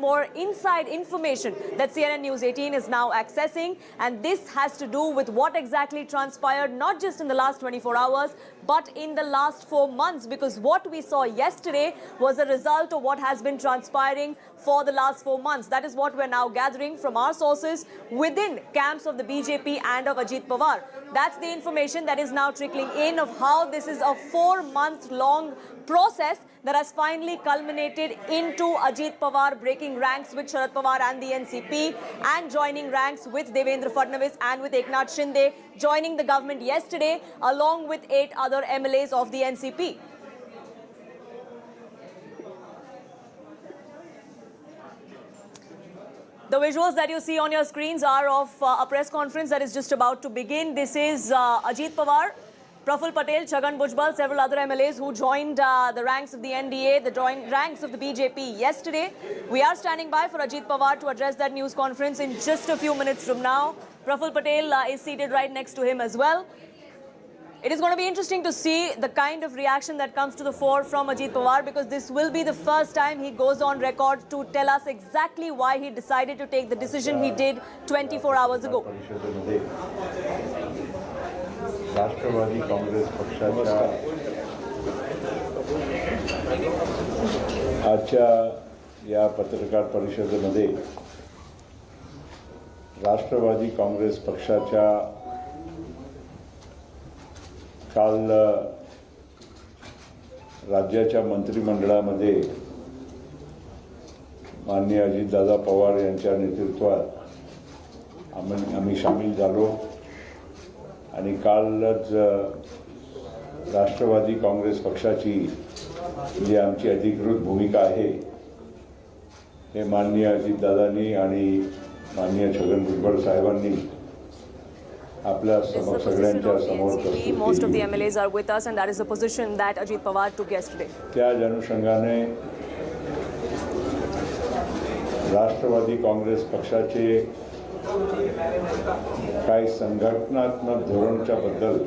more inside information that CNN News 18 is now accessing, and this has to do with what exactly transpired not just in the last 24 hours but in the last 4 months, because what we saw yesterday was a result of what has been transpiring for the last 4 months. That is what we're now gathering from our sources within camps of the BJP and of Ajit Pawar. That's the information that is now trickling in of how this is a 4-month-long process that has finally culminated into Ajit Pawar breaking ranks with Sharad Pawar and the NCP and joining ranks with Devendra Fadnavis and with Eknath Shinde, joining the government yesterday along with 8 other MLAs of the NCP. The visuals that you see on your screens are of a press conference that is just about to begin. This is Ajit Pawar, Patil, Chhagan, Bhujbal, several other MLAs who joined the ranks of the NDA, the joint ranks of the BJP yesterday. We are standing by for Ajit Pawar to address that news conference in just a few minutes from now. Patil is seated right next to him as well. It is going to be interesting to see the kind of reaction that comes to the fore from Ajit Pawar, because this will be the first time he goes on record to tell us exactly why he decided to take the decision he did 24 hours ago. Rashtrawadi Congress पक्षाच्या आजच्या या पत्रकार परिषदेमध्ये राष्ट्रवादी काँग्रेस पक्षाच्या काल राज्याच्या मंत्रिमंडळामध्ये माननीय अजितदादा पवार यांच्या नेतृत्वात आम्ही सामील झालो आणि कालच राष्ट्रवादी काँग्रेस पक्षाची जी आमची अधिकृत भूमिका आहे हे माननीय अजितदादांनी आणि माननीय छगन भुजबळ साहेबांनी आपल्या सगळ्यांच्या समोर प्रस्तुत Most of the MLAs are with us, and that is the position that Ajit Pawar took yesterday. त्या अनुषंगाने राष्ट्रवादी काँग्रेस पक्षाचे काही संघटनात्मक धोरणाच्या बद्दल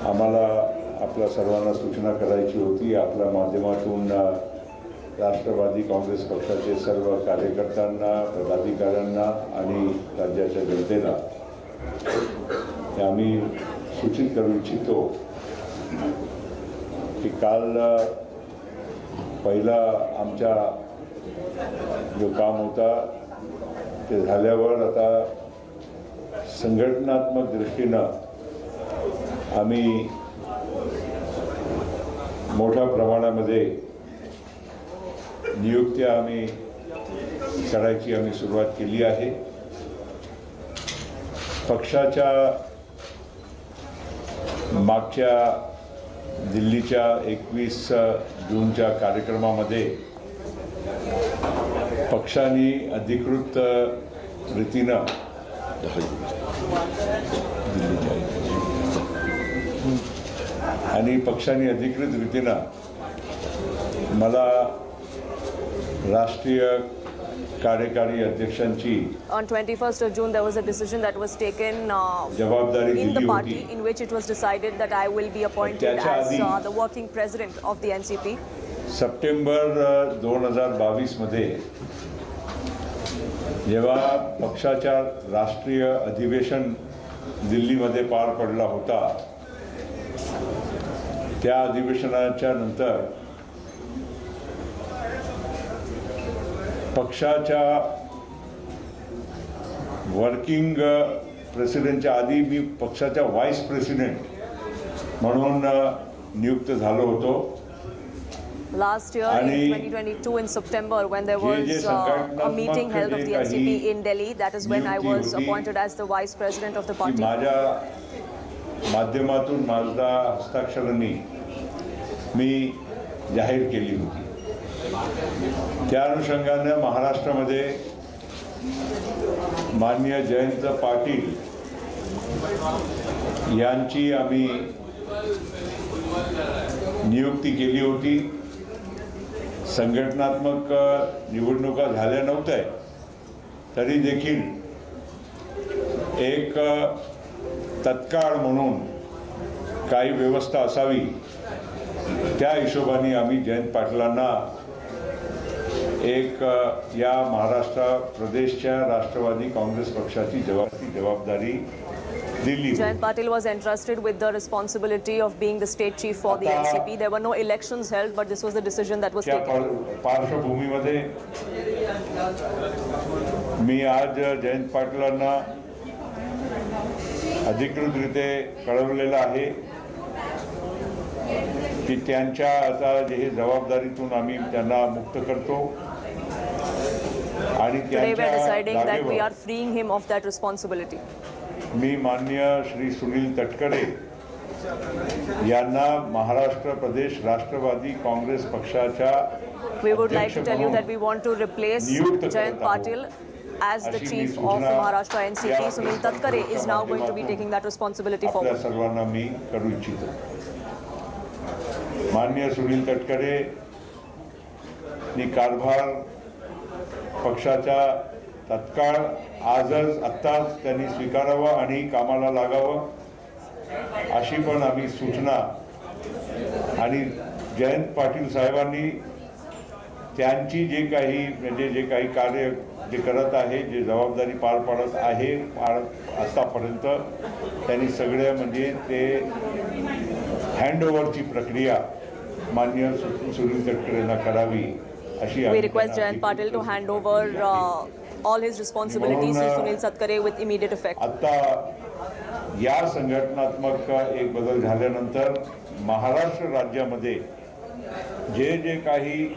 आम्हाला आपल्या सर्वांना सूचना करायची होती. आपल्या माध्यमातून राष्ट्रवादी काँग्रेस पक्षाचे सर्व कार्यकर्त्यांना, पदाधिकाऱ्यांना आणि राज्याच्या जनतेला आम्ही सूचित करू इच्छितो की काल पहिला आमचा जो काम होता ते झाल्यावर आता संघटनात्मक दृष्टीनं आम्ही मोठ्या प्रमाणामध्ये नियुक्त्या आम्ही करायची सुरुवात केली आहे. पक्षाच्या मागच्या दिल्लीच्या 21 जूनच्या कार्यक्रमामध्ये पक्षाने अधिकृत रीतीनं आणि पक्षाने अधिकृत रीतीनं मला राष्ट्रीय कार्यकारी अध्यक्षांची On 21st of June there was a decision that was taken जबाबदारी in the दिली party होती. in which it was decided that I will be appointed as the working president of the NCP. September 2022 मध्ये जेव्हा पक्षाच्या राष्ट्रीय अधिवेशन दिल्लीमध्ये पार पडला होता, त्या अधिवेशनाच्या नंतर पक्षाच्या वर्किंग प्रेसिडेंटच्या आधी मी पक्षाच्या व्हाईस प्रेसिडेंट म्हणून नियुक्त झालो होतो. Last year in 2022 in September, when there was a meeting held of the NCP in Delhi, that is when I was appointed as the vice president of the party. माझ्या माध्यमातून माझ्या हस्ताक्षरांनी मी जाहीर केली होती. त्या अनुषंगाने महाराष्ट्रामध्ये माननीय जयंत पाटील यांची आम्ही नियुक्ती केली होती. संघटनात्मक निवडणुका झाल्या नव्हत्या तरी देखील एक तत्काळ म्हणून काही व्यवस्था असावी त्या हिशोबाने आम्ही जयंत पाटलांना एक या महाराष्ट्र प्रदेशच्या राष्ट्रवादी काँग्रेस पक्षाची जबाबदारी दिली. Jayant Patil was entrusted with the responsibility of being the state chief for the NCP. There were no elections held, but this was the decision that was taken. पार्श्वभूमीमध्ये मी आज जयंत पाटलांना अधिकृतरित्या कळवलेलं आहे की त्यांच्या आता जे जबाबदारीतून आम्ही त्यांना मुक्त करतो आणि Today we are deciding that we are freeing him of that responsibility. मी माननीय श्री सुनील तटकरे यांना महाराष्ट्र प्रदेश राष्ट्रवादी काँग्रेस पक्षाच्या We would like to tell you that we want to replace Jayant Patil as the chief of the Maharashtra NCP. Sunil Tatkare is now going to be taking that responsibility आपल्या forward. सर्वांना मी करू इच्छितो. माननीय सुनील तटकरे नी कारभार पक्षाच्या तत्काळ आत्ताच त्यांनी स्वीकारावा आणि कामाला लागावं अशी पण आम्ही सूचना आणि जयंत पाटील साहेबांनी त्यांची जे काही कार्य जे करत आहे, जे जबाबदारी पार पाडत आहे आतापर्यंत त्यांनी सगळ्या ते हँडओव्हरची प्रक्रिया माननीय सुनील तटकरेंना करावी अशी We request Jayant Patil to hand over all his responsibilities to Sunil Tatkare with immediate effect. आता या संघटनात्मक एक बदल झाल्यानंतर महाराष्ट्र राज्यामध्ये जे काही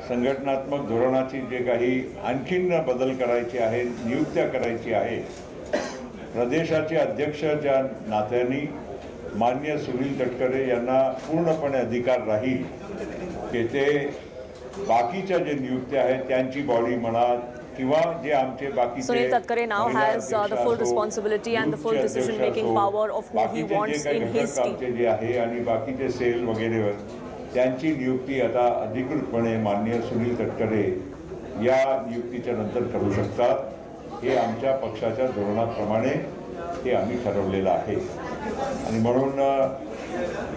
संघटनात्मक धोरणाची जे काही आणखीन बदल करायचे आहे, नियुक्त्या करायची आहे, प्रदेशाचे अध्यक्षच्या नात्याने माननीय सुनील तटकरे यांना पूर्णपणे अधिकार राहील की ते बाकीच्या जे नियुक्त्या आहेत त्यांची बॉडी म्हणा किंवा जे आमचे बाकीचे Sunil Tatkare now has the full responsibility and the full decision making power of who he wants in his team. जे आहे आणि बाकीचे सेल वगैरे त्यांची नियुक्ती आता अधिकृतपणे माननीय सुनील तटकरे या नियुक्तीच्या नंतर करू शकतात. हे आमच्या पक्षाच्या धोरणाप्रमाणे हे आम्ही ठरवलेलं आहे आणि म्हणून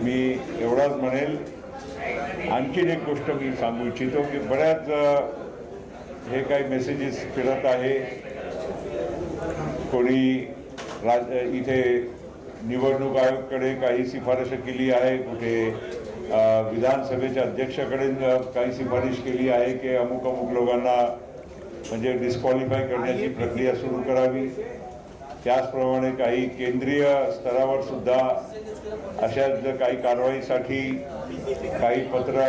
मी एवढाच म्हणेल. आणखीन एक गोष्ट मी सांगू इच्छितो की बऱ्याच हे काही मेसेजेस फिरत आहे. कोणी इथे निवडणूक आयोगाकडे काही शिफारस केली आहे, कुठे विधानसभेच्या अध्यक्षाकडे काही शिफारस केली आहे की अमुक लोकांना डिस्क्वालिफाय करण्याची प्रक्रिया सुरू करावी. त्याचप्रमाणे काही केंद्रीय स्तरावर सुद्धा अशाच काही कारवाईसाठी काही पत्र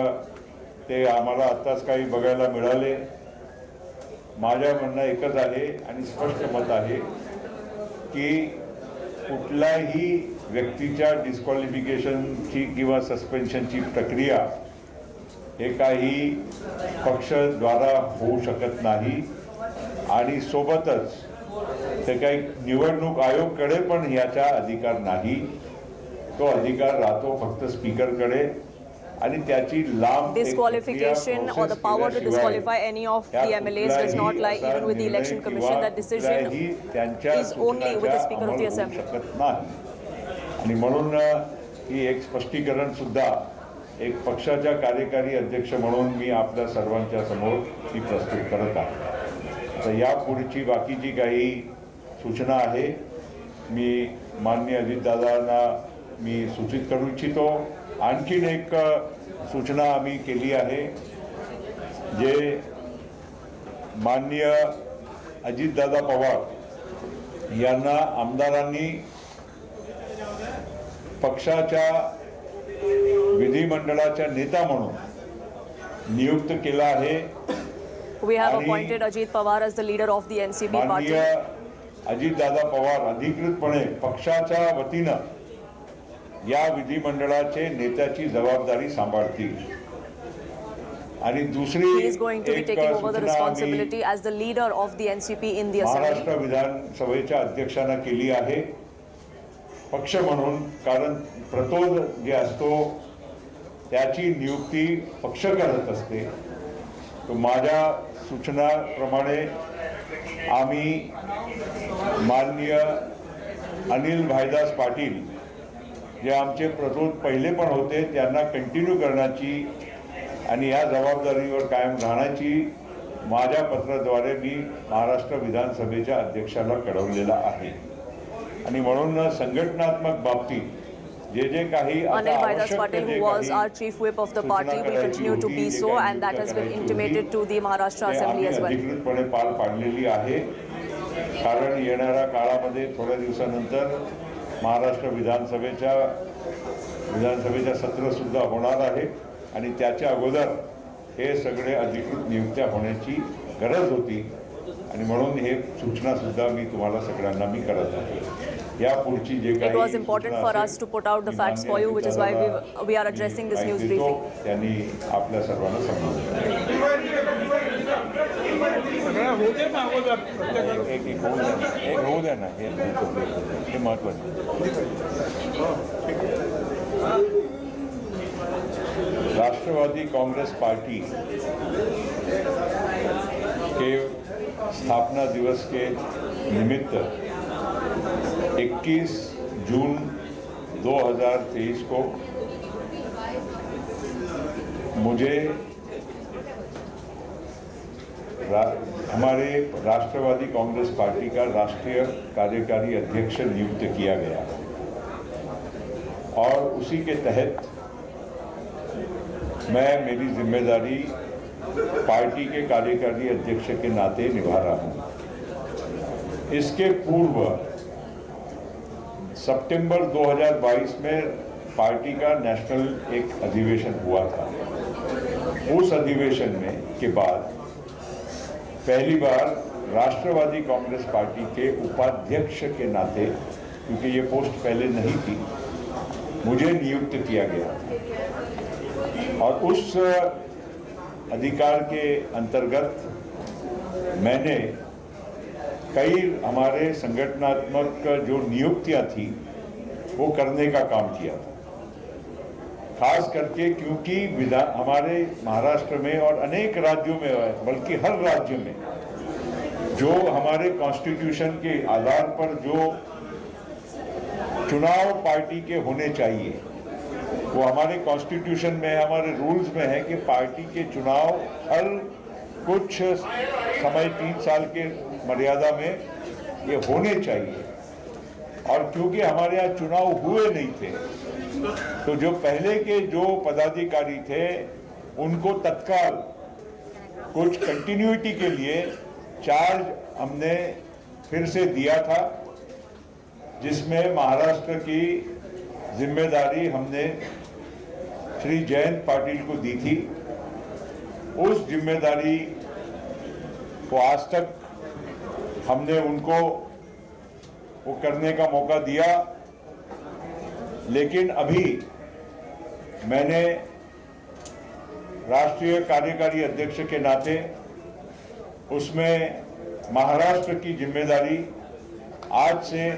ते आम्हाला आत्ताच काही बघायला मिळाले. माझ्या म्हणणं एकच आहे आणि स्पष्ट मत आहे की कुठल्याही व्यक्तीच्या डिस्क्वालिफिकेशनची किंवा सस्पेन्शनची प्रक्रिया हे काही पक्षद्वारा होऊ शकत नाही आणि सोबतच ते काही निवडणूक आयोगाकडे पण याचा अधिकार नाही. तो अधिकार राहतो फक्त स्पीकरकडे आणि त्याची लांब disqualification or the power to disqualify any of the MLAs does not lie even with the election commission. That decision is only with the speaker of the assembly. आणि म्हणून ही एक स्पष्टीकरण सुद्धा एक पक्षाच्या कार्यकारी अध्यक्ष म्हणून मी आपल्या सर्वांच्या समोर ही प्रस्तुत करत आहे. तर या पुढची बाकीची काही सूचना आहे मी माननीय अजितदादांना मी सूचित करू इच्छितो. आणखीन एक सूचना आम्ही केली आहे जे माननीय अजितदादा पवार यांना आमदारांनी पक्षाच्या विधिमंडळाच्या नेता म्हणून नियुक्त केला आहे. We have appointed Ajit Pawar as the leader of the NCP party. माननीय अजितदादा पवार अधिकृतपणे पक्षाच्या वतीनं या विधिमंडळाचे नेत्याची जबाबदारी सांभाळतील. आणि दुसरी He is going to be taking over the responsibility as the leader of the NCP in the assembly. Maharashtra विधानसभेच्या अध्यक्षांना केली आहे पक्ष म्हणून, कारण प्रतोद जे असतो त्याची नियुक्ती पक्ष करत असते. तो माझ्या सूचनाप्रमाणे आम्ही माननीय अनिल भाईदास पाटील जे आमचे प्रतोद पहिले पण होते त्यांना कंटिन्यू करण्याची आणि या जबाबदारीवर कायम राहण्याची माझ्या पत्राद्वारे मी महाराष्ट्र विधानसभेच्या अध्यक्षाला कळवलेला आहे आणि म्हणून संघटनात्मक बाबतीत जे काही Anil Bhaidas Patil, who was our chief whip of the party, will continue to be so, and that has been intimated to the Maharashtra Assembly as well. अधिकृतपणे पार पाडलेली आहे, कारण येणाऱ्या काळामध्ये थोड्या दिवसानंतर महाराष्ट्र विधानसभेच्या सत्र सुद्धा होणार आहे आणि त्याच्या अगोदर हे सगळे अधिकृत नियुक्त्या होण्याची गरज होती आणि म्हणून हे सूचना सुद्धा मी तुम्हाला सगळ्यांना मी करत आहे. या पुढची जे काही It was important for us to put out the facts for you, which is why we are addressing this news briefing. त्यांनी आपल्या सर्वांना समजावलं. एक होऊ द्या ना, हे महत्वाचं. राष्ट्रवादी कांग्रेस पार्टी के स्थापना दिवस के निमित्त 21 जून 2023 को मुझे हमारे राष्ट्रवादी कांग्रेस पार्टी का राष्ट्रीय कार्यकारी अध्यक्ष नियुक्त किया गया और उसी के तहत मैं मेरी जिम्मेदारी पार्टी के कार्यकारी अध्यक्ष के नाते निभा रहा हूं. इसके पूर्व सितंबर 2022 में पार्टी का नेशनल एक अधिवेशन हुआ था. उस अधिवेशन में के बाद पहली बार राष्ट्रवादी कांग्रेस पार्टी के उपाध्यक्ष के नाते, क्योंकि ये पोस्ट पहले नहीं थी, मुझे नियुक्त किया गया और उस अधिकार के अंतर्गत मैंने कई हमारे संगठनात्मक जो नियुक्तियां थी वो करने का काम किया था. खास करके क्योंकि हमारे महाराष्ट्र में और अनेक राज्यों में, बल्कि हर राज्य में जो हमारे कॉन्स्टिट्यूशन के आधार पर जो चुनाव पार्टी के होने चाहिए, वो हमारे कॉन्स्टिट्यूशन में, हमारे रूल्स में है कि पार्टी के चुनाव हर कुछ समय 3 साल के मर्यादा में ये होने चाहिए. और क्योंकि हमारे यहाँ चुनाव हुए नहीं थे, तो जो पहले के जो पदाधिकारी थे उनको तत्काल कुछ कंटिन्यूटी के लिए चार्ज हमने फिर से दिया था, जिसमें महाराष्ट्र की जिम्मेदारी हमने श्री जयंत पाटिल को दी थी. उस जिम्मेदारी को आज तक हमने उनको वो करने का मौका दिया, लेकिन अभी मैंने राष्ट्रीय कार्यकारी अध्यक्ष के नाते उसमें महाराष्ट्र की जिम्मेदारी आज से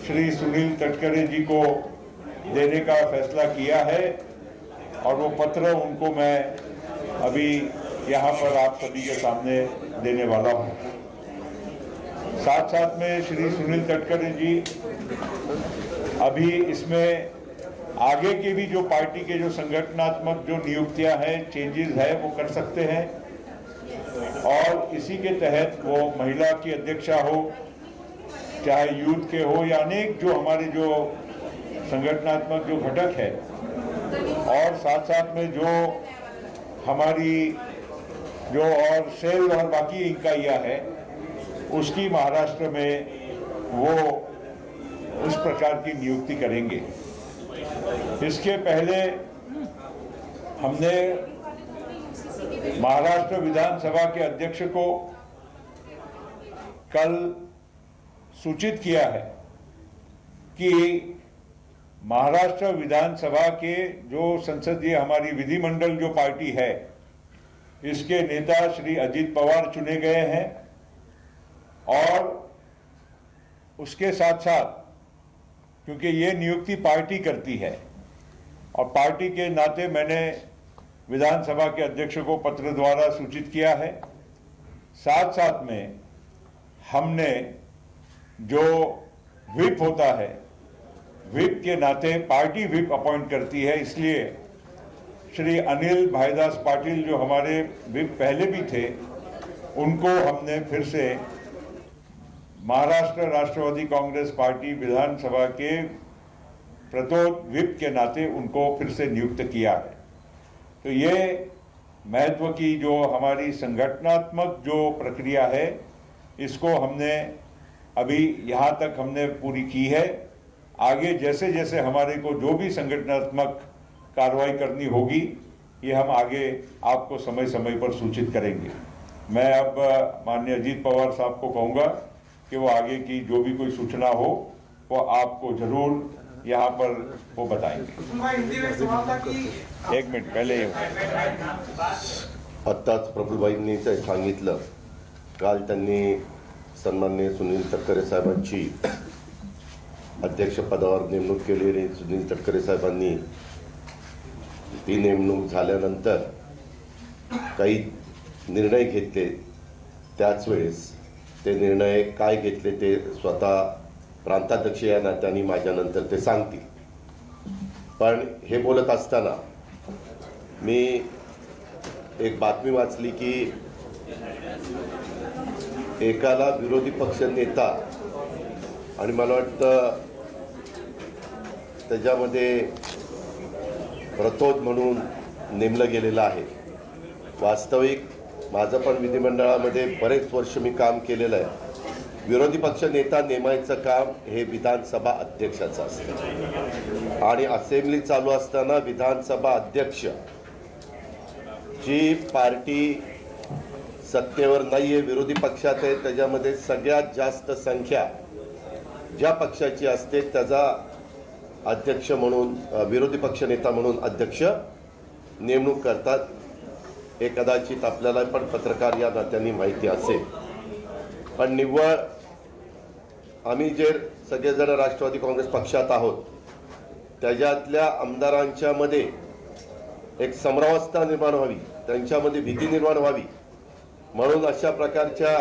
श्री सुनील तटकरे जी को देने का फैसला किया है और वो पत्र उनको मैं अभी यहाँ पर आप सभी के सामने देने वाला हूँ. साथ साथ में श्री सुनील तटकरे जी अभी इसमें आगे के भी जो पार्टी के जो संगठनात्मक जो नियुक्तियां हैं, चेंजेस है, वो कर सकते हैं और इसी के तहत वो महिला की अध्यक्षा हो, चाहे यूथ के हो या अनेक जो हमारे जो संगठनात्मक जो घटक है, और साथ साथ में जो हमारी जो और सेल और बाकी इकाइयां हैं, उसकी महाराष्ट्र में वो उस प्रकार की नियुक्ति करेंगे. इसके पहले हमने महाराष्ट्र विधानसभा के अध्यक्ष को कल सूचित किया है कि महाराष्ट्र विधानसभा के जो संसदीय हमारी विधिमंडल जो पार्टी है, इसके नेता श्री अजीत पवार चुने गए हैं और उसके साथ साथ क्योंकि ये नियुक्ति पार्टी करती है और पार्टी के नाते मैंने विधानसभा के अध्यक्ष को पत्र द्वारा सूचित किया है. साथ साथ में हमने जो व्हिप होता है, व्हिप के नाते पार्टी व्हिप अपॉइंट करती है, इसलिए श्री अनिल भाईदास पाटिल जो हमारे व्हिप पहले भी थे, उनको हमने फिर से महाराष्ट्र राष्ट्रवादी कांग्रेस पार्टी विधानसभा के प्रतोद व्हिप के नाते उनको फिर से नियुक्त किया है। तो ये महत्व की जो हमारी संगठनात्मक जो प्रक्रिया है, इसको हमने अभी यहाँ तक हमने पूरी की है। आगे जैसे जैसे हमारे को जो भी संगठनात्मक कार्रवाई करनी होगी, ये हम आगे आपको समय समय पर सूचित करेंगे। मैं अब माननीय अजीत पवार साहब को कहूँगा कि वो आगे की जो भी कोई सूचना हो वो आपको जरूर यहाँ पर वो बताएंगे। एक मिनट पहले आत्ताच प्रफुल्लबाईंनी सांगितलं, काल त्यांनी सन्माननीय सुनील तटकरे साहेबांची अध्यक्षपदावर नेमणूक केली आणि सुनील तटकरे साहेबांनी ती नेमणूक झाल्यानंतर काही निर्णय घेतले। त्याच वेळेस ते निर्णय काय घेतले ते स्वतः प्रांताध्यक्ष या नात्याने माझ्यानंतर ते सांगतील। पण हे बोलत असताना मी एक बातमी वाचली की एकाला विरोधी पक्ष नेता आणि मला वाटतं त्याच्यामध्ये प्रतोद म्हणून नेमलं गेलेलं आहे। वास्तविक माझं पण विधिमंडळामध्ये बरेच वर्ष मी काम केलेलं आहे। विरोधी पक्ष नेता नेमायचं काम हे विधानसभा अध्यक्षाचं असतं आणि असेंब्ली चालू असताना विधानसभा अध्यक्ष जी पार्टी सत्तेवर नाहीये, विरोधी पक्षात आहे, त्याच्यामध्ये सगळ्यात जास्त संख्या ज्या पक्षाची असते त्याचा अध्यक्ष म्हणून विरोधी पक्ष नेता म्हणून अध्यक्ष नेमणूक करतात। हे कदाचित आपल्याला पण पत्रकार या नात्याने माहिती असेल। पण निव्वळ आम्ही जे सगळेजण राष्ट्रवादी काँग्रेस पक्षात आहोत त्याच्यातल्या आमदारांच्या मध्ये एक समरावस्था निर्माण व्हावी, त्यांच्यामध्ये भीती निर्माण व्हावी म्हणून अशा प्रकारच्या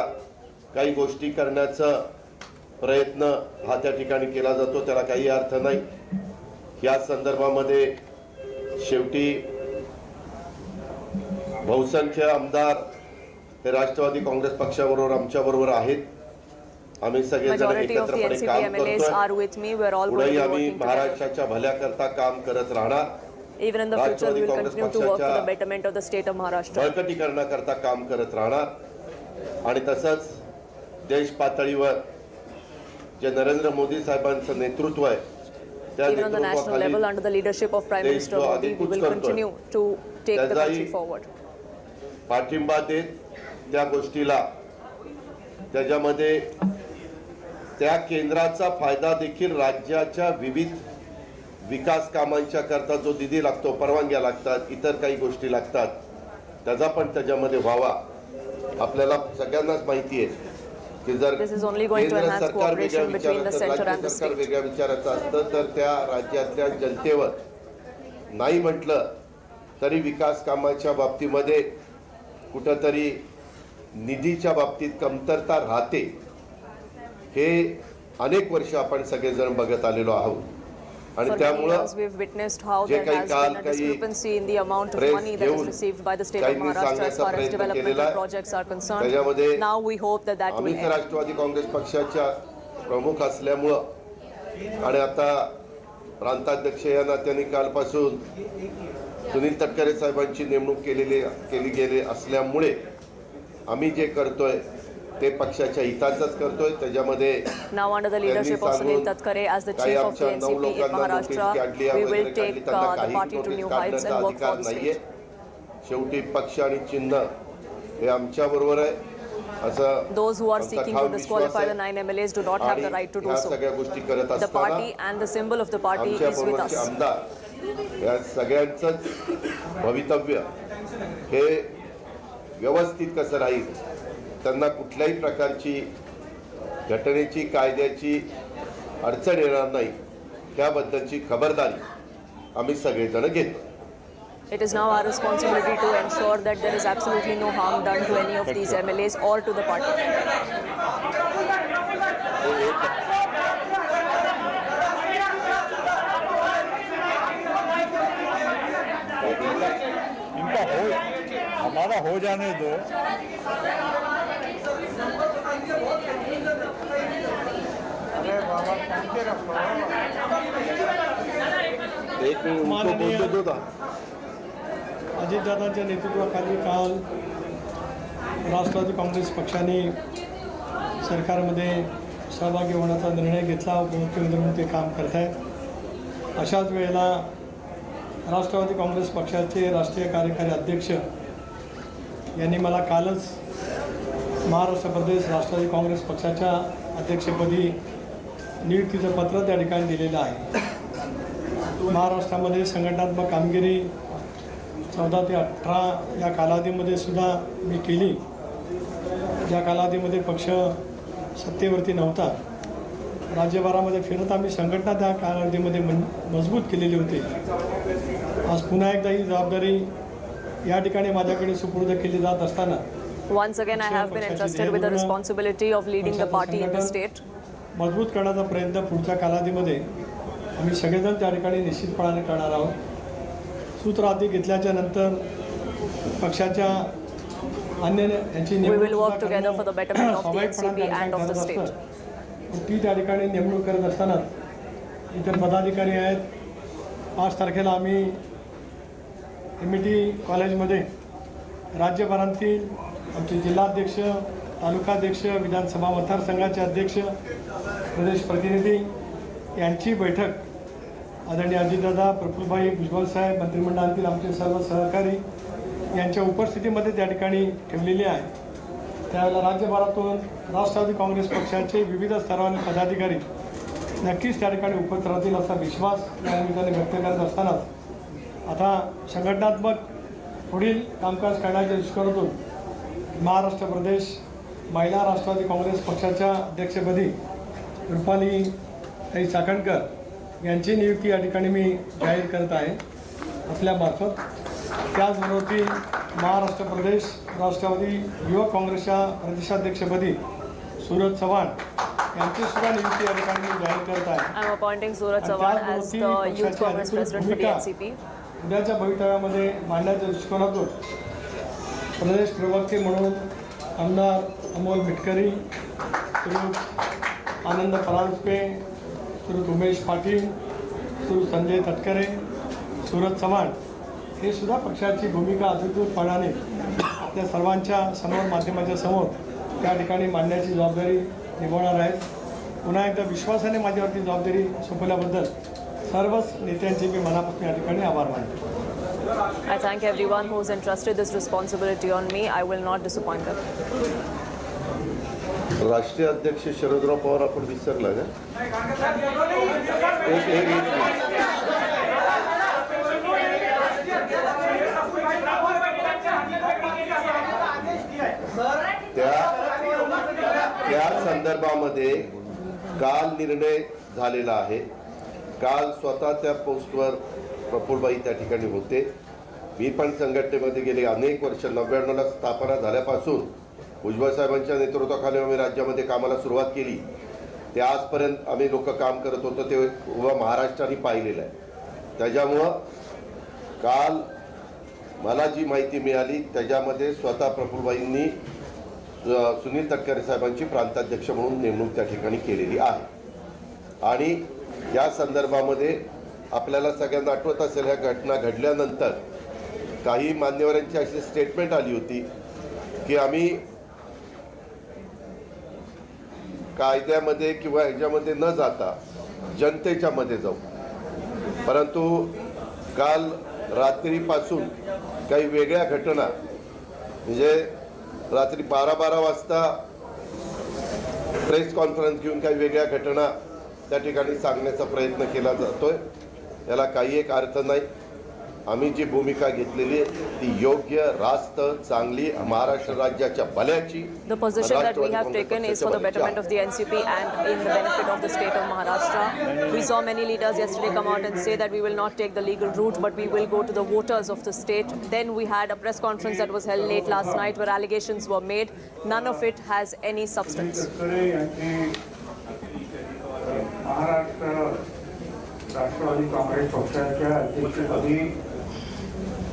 काही गोष्टी करण्याचा प्रयत्न हा त्या ठिकाणी केला जातो। त्याला काही अर्थ नाही। या संदर्भामध्ये शेवटी बहुसंख्य आमदार हे राष्ट्रवादी काँग्रेस पक्षाबरोबर आमच्याबरोबर आहेत। आम्ही सगळेजण एकत्रपणे काम करतोय। पुढेही आम्ही महाराष्ट्राच्या भल्याकरता काम करत राहणार। Even in the future, we will continue to work for the betterment of the state of Maharashtra. बळकटीकरणाकरता काम करत राहणार आणि तसंच देश पातळीवर जे नरेंद्र मोदी साहेबांचं नेतृत्व आहे त्या Even on the national level, under the leadership of Prime Minister Modi, we will continue to take the country forward. पाठिंबा देत त्या गोष्टीला त्याच्यामध्ये त्या केंद्राचा फायदा देखील राज्याच्या विविध विकास कामांच्या करता जो निधी लागतो, परवानग्या लागतात, इतर काही गोष्टी लागतात, त्याचा पण त्याच्यामध्ये व्हावा। आपल्याला सगळ्यांनाच माहिती आहे की जर केंद्र सरकार वेगळ्या विचाराचं असतं तर त्या राज्यातल्या जनतेवर नाही म्हटलं तरी विकास कामाच्या बाबतीमध्ये कुठंतरी निधीच्या बाबतीत कमतरता राहते। हे अनेक वर्ष आपण सगळेजण बघत आलेलो आहोत आणि त्यामुळे जे काही काल काही त्याच्यामध्ये आम्ही राष्ट्रवादी काँग्रेस पक्षाच्या प्रमुख असल्यामुळं आणि आता प्रांताध्यक्ष या नात्याने कालपासून सुनील तटकरे साहेबांची नेमणूक केली गेली असल्यामुळे आम्ही जे करतोय ते पक्षाच्या हिताचंच करतोय। त्याच्यामध्ये now under the leadership of Sunil Tatkare as the chief of the NCP in Maharashtra, we will take the party to new heights and work for the state. शेवटी पक्ष आणि चिन्ह हे आमच्या बरोबर आहे असं those who are seeking to disqualify the 9 MLAs do not have the right to do so. सगळ्या गोष्टी करत The party and the symbol of the party is with us. आमदार या सगळ्यांचंच भवितव्य हे व्यवस्थित कसं राहील, त्यांना कुठल्याही प्रकारची घटनेची कायद्याची अडचण येणार नाही त्याबद्दलची खबरदारी आम्ही सगळेजण घेतो। It is now our responsibility to ensure that there is absolutely no harm done to any of these MLAs or to the party. इनका हमारा हो जाने दो। एक मिनिट उनको बोलते दो था. अजितदादांच्या नेतृत्वाखाली काल राष्ट्रवादी काँग्रेस पक्षाने सरकारमध्ये सहभागी होण्याचा निर्णय घेतला. उपमुख्यमंत्री म्हणून ते काम करत आहेत. अशाच वेळेला राष्ट्रवादी काँग्रेस पक्षाचे राष्ट्रीय कार्यकारी अध्यक्ष यांनी मला कालच महाराष्ट्र प्रदेश राष्ट्रवादी काँग्रेस पक्षाच्या अध्यक्षपदी नियुक्तीचं पत्र त्या ठिकाणी दिलेलं आहे. महाराष्ट्रामध्ये संघटनात्मक कामगिरी 14 ते 18 या कालावधीमध्ये सुद्धा मी केली. ज्या कालावधीमध्ये पक्ष सत्तेवरती नव्हता, राज्यभरामध्ये फिरत आम्ही संघटना त्या कालावधीमध्ये मजबूत केलेली होती. आज पुन्हा एकदा ही जबाबदारी या ठिकाणी माझ्याकडे सुपूर्द केली जात असताना Once again, I have been entrusted with the responsibility of leading the party in the state. मजबूत करण्याचा प्रयत्न पुढच्या कालावधीमध्ये आम्ही सगळेजण त्या ठिकाणी निश्चितपणाने करणार आहोत. सूत्र हाती घेतल्याच्या नंतर पक्षाच्या अन्य यांची We will work together for the betterment of the NCP and of the state. ती त्या ठिकाणी नेमणूक करत असताना इतर पदाधिकारी आहेत. 5 तारखेला आम्ही MIT कॉलेजमध्ये राज्यभरातील आमचे जिल्हाध्यक्ष, तालुकाध्यक्ष, विधानसभा मतदारसंघाचे अध्यक्ष, प्रदेश प्रतिनिधी यांची बैठक आदरणीय अजितदादा, प्रफुल्लभाई, भुजबल साहेब, मंत्रिमंडळातील आमचे सर्व सहकारी यांच्या उपस्थितीमध्ये त्या ठिकाणी ठेवलेली आहे. त्यावेळेला राज्यभरातून राष्ट्रवादी काँग्रेस पक्षाचे विविध स्तरावरील पदाधिकारी नक्कीच त्या ठिकाणी उपस्थित राहतील असा विश्वास या निमित्ताने व्यक्त करत असतानाच आता संघटनात्मक पुढील कामकाज करण्याच्या दृष्टिकोनातून महाराष्ट्र प्रदेश महिला राष्ट्रवादी काँग्रेस पक्षाच्या अध्यक्षपदी रुपाली ताई चाकणकर यांची नियुक्ती या ठिकाणी मी जाहीर करत आहे आपल्यामार्फत. त्याचबरोबर महाराष्ट्र प्रदेश राष्ट्रवादी युवक काँग्रेसच्या प्रदेशाध्यक्षपदी सूरज चव्हाण यांची सुद्धा नियुक्ती या ठिकाणी मी जाहीर करत आहे. I am appointing Suraj Chhagan as the Youth Congress President for the NCP. उद्याच्या भवितव्यामध्ये मांडण्याच्या दृष्टिकोनातून प्रदेश प्रवक्ते म्हणून आमदार अमोल मिटकरी, श्रीयुत आनंद परांजपे, श्रीयुत उमेश पाटील, श्रीयुत संजय तटकरे, सूरज चव्हाण हे सुद्धा पक्षाची भूमिका अधिकृतपणाने आपल्या सर्वांच्या समोर, माध्यमाच्या समोर त्या ठिकाणी मांडण्याची जबाबदारी निभावणार आहेत. पुन्हा एकदा विश्वासाने माझ्यावरती जबाबदारी सोपवल्याबद्दल सर्वच नेत्यांचे मी मनापासून या ठिकाणी आभार मानतो. I thank everyone who has entrusted this responsibility on me. I will not disappoint them. राष्ट्रीय अध्यक्ष शरदराव पवार आपण विसरला का? त्या संदर्भामध्ये काल निर्णय झालेला आहे. काल स्वतः त्या पोस्टवर प्रफुल्लबाई त्या ठिकाणी होते. मी पण संघटनेमध्ये गेले अनेक वर्ष, 99ला स्थापना झाल्यापासून भुजबळ साहेबांच्या नेतृत्वाखाली आम्ही राज्यामध्ये कामाला सुरुवात केली. ते आजपर्यंत आम्ही लोक काम करत होतो ते महाराष्ट्राने पाहिलेलं आहे. त्याच्यामुळं काल मला जी माहिती मिळाली त्याच्यामध्ये स्वतः प्रफुल्लबाईंनी सुनील तटकरे साहेबांची प्रांताध्यक्ष म्हणून नेमणूक त्या ठिकाणी केलेली आहे. आणि या संदर्भामध्ये आपल्याला सगळ्यांना आठवत असेल, ह्या घटना घडल्यानंतर काही मान्यवरांची अशी स्टेटमेंट आली होती की आम्ही कायद्यामध्ये किंवा ह्याच्यामध्ये न जाता जनतेच्या मध्ये जाऊ. परंतु काल रात्रीपासून काही वेगळ्या घटना, म्हणजे रात्री 12-12 वाजता प्रेस कॉन्फरन्स घेऊन काही वेगळ्या घटना त्या ठिकाणी सांगण्याचा प्रयत्न केला जातोय. याला काही एक अर्थ नाही. आम्ही जी भूमिका घेतलेली आहे ती योग्य, रास्त, चांगली, महाराष्ट्र राज्याच्या भल्याची. The position that we have taken is for the betterment of the NCP and in the benefit of the state of Maharashtra. We saw many leaders yesterday come out and say that we will not take the legal route but we will go to the voters of the state. Then we had a press conference that was held late last night where allegations were made. None of it has any substance. Maharashtra Rashtrawadi Congress पक्षाच्या अध्यक्षपदी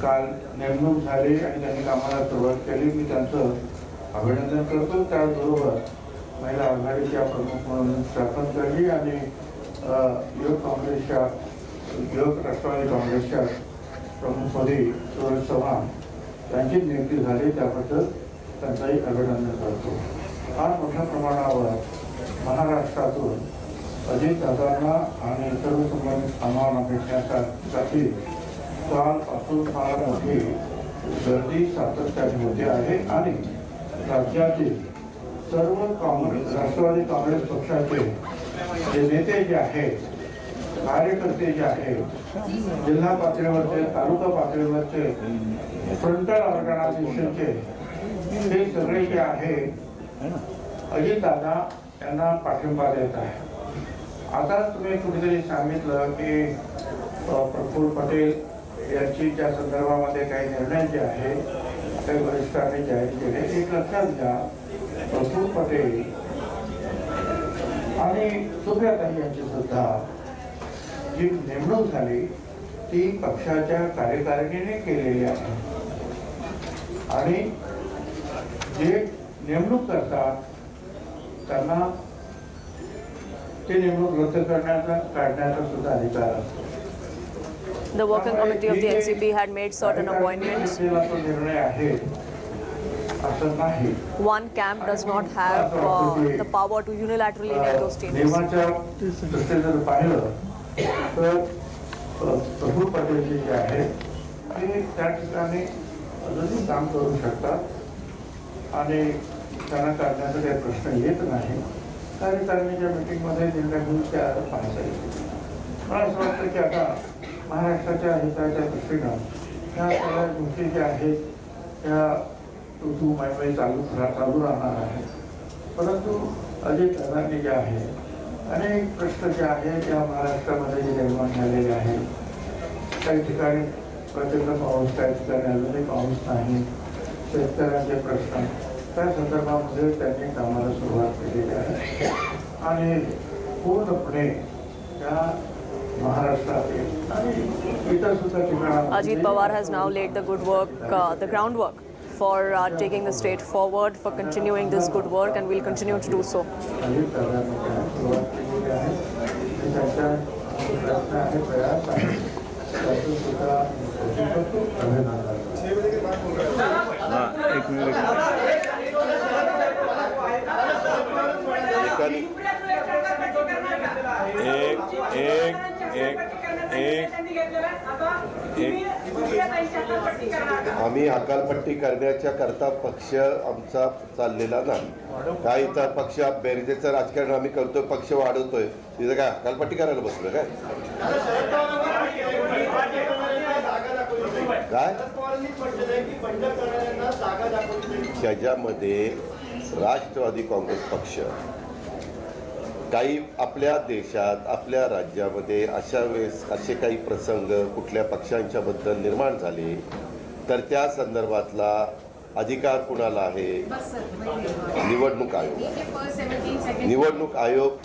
काल नेमणूक झाली आणि त्यांनी कामाला सुरुवात केली. मी त्यांचं अभिनंदन करतो. त्याचबरोबर महिला आघाडीच्या प्रमुख म्हणून स्थापन करली आणि युवक राष्ट्रवादी काँग्रेसच्या प्रमुखपदी सूरज चव्हाण यांची नियुक्ती झाली, त्याबद्दल त्यांचंही अभिनंदन करतो. फार मोठ्या प्रमाणावर महाराष्ट्रातून अजितदादांना आणि सर्व संबंधित आम्हाला भेटण्यासाठी कालपासून फार मोठी गर्दी सातत्याने होते आहे आणि राज्यातील सर्व राष्ट्रवादी काँग्रेस पक्षाचे जे नेते जे आहेत, कार्यकर्ते जे आहेत, जिल्हा पातळीवरचे, तालुका पातळीवरचे, फ्रंटल ऑर्गनायझेशनचे, हे सगळे जे आहे अजितदादा यांना पाठिंबा देत आहे. आता तुम्ही कुठेतरी सांगितलं की प्रफुल्ल पटेल यांची त्या संदर्भामध्ये काही निर्णय जे आहे ते वरिष्ठांनी जाहीर केले. एक लक्षात घ्या, प्रफुल्ल पटेल आणि सुप्रियाताई यांची सुद्धा जी नेमणूक झाली ती पक्षाच्या कार्यकारिणीने केलेली आहे आणि जे नेमणूक करतात त्यांना ते नेमणूक रद्द करण्याचा, काढण्याचा सुद्धा अधिकार असतो. The working committee of the NCP had made certain appointments. निर्णय आहे असं नाही. One camp does not have the power to unilaterally make those changes. नियमाच्या दृष्टीने जर पाहिलं तर प्रफुल्ल पटेल जे आहे ते त्या ठिकाणी अजूनही काम करू शकतात आणि त्यांना काढण्याचा काही प्रश्न येत नाही. कार्यकारिणीच्या मीटिंगमध्ये निर्णय घेऊन त्या पाहता येईल. मला असं वाटतं की आता महाराष्ट्राच्या हिताच्या दृष्टीनं ह्या सगळ्या गोष्टी ज्या आहेत त्या तू मायमाई चालू राहणार आहे. परंतु अजितदादांनी जे आहे अनेक प्रश्न जे आहेत त्या महाराष्ट्रामध्ये जे निर्माण झालेले आहेत, काही ठिकाणी प्रचंड पाऊस, काही ठिकाणी अजूनही पाऊस नाही, शेतकऱ्यांचे प्रश्न, त्या संदर्भामध्ये त्यांनी कामाला सुरुवात केलेली आहे आणि पूर्णपणे त्या महाराष्ट्रातील आणि इतर सुद्धा ठिकाणांमध्ये Ajit Pawar has now laid the good work, the groundwork for taking the state forward, for continuing this good work, and we'll continue to do so. अजितदादांनी सुरुवात केलेली आहे. त्यांच्या प्रयत्न आहे, प्रयास आहे, त्यातून सुद्धा अभिनंदन. आम्ही हकालपट्टी करण्याच्या करता पक्ष आमचा चाललेला नाही. काही तर पक्ष बेरजेचं राजकारण आम्ही करतोय, पक्ष वाढवतोय, तिथं काय हकालपट्टी करायला बसलो काय? काय त्याच्यामध्ये राष्ट्रवादी काँग्रेस पक्ष काही आपल्या देशात, आपल्या राज्यामध्ये अशा वेळेस असे काही प्रसंग कुठल्या पक्षांच्या बद्दल निर्माण झाले तर त्या संदर्भातला अधिकार कुणाला आहे? निवडणूक आयोग. निवडणूक आयोग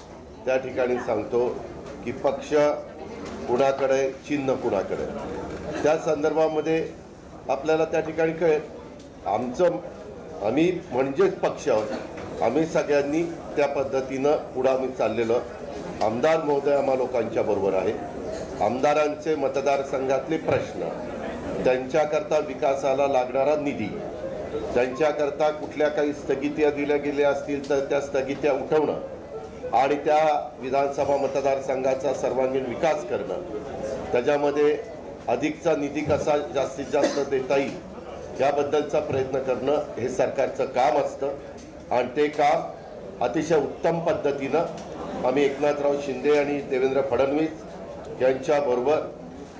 त्या ठिकाणी सांगतो की पक्ष कुणाकडे, चिन्ह कुणाकडे, त्या संदर्भामध्ये आपल्याला त्या ठिकाणी कळेल. आम्ही म्हणजेच पक्ष आहोत. आम्ही सगळ्यांनी त्या पद्धतीनं पुढं आम्ही चाललेलो. आमदार महोदय आम्हा लोकांच्या बरोबर आहे. आमदारांचे मतदारसंघातले प्रश्न, त्यांच्याकरता विकासाला लागणारा निधी, त्यांच्याकरता कुठल्या काही स्थगित्या दिल्या गेल्या असतील तर त्या स्थगित्या उठवणं आणि त्या विधानसभा मतदारसंघाचा सर्वांगीण विकास करणं, त्याच्यामध्ये अधिकचा निधी कसा जास्तीत जास्त देता येईल याबद्दलचा प्रयत्न करणं हे सरकारचं काम असतं आणि ते काम अतिशय उत्तम पद्धतीनं आम्ही एकनाथराव शिंदे आणि देवेंद्र फडणवीस यांच्याबरोबर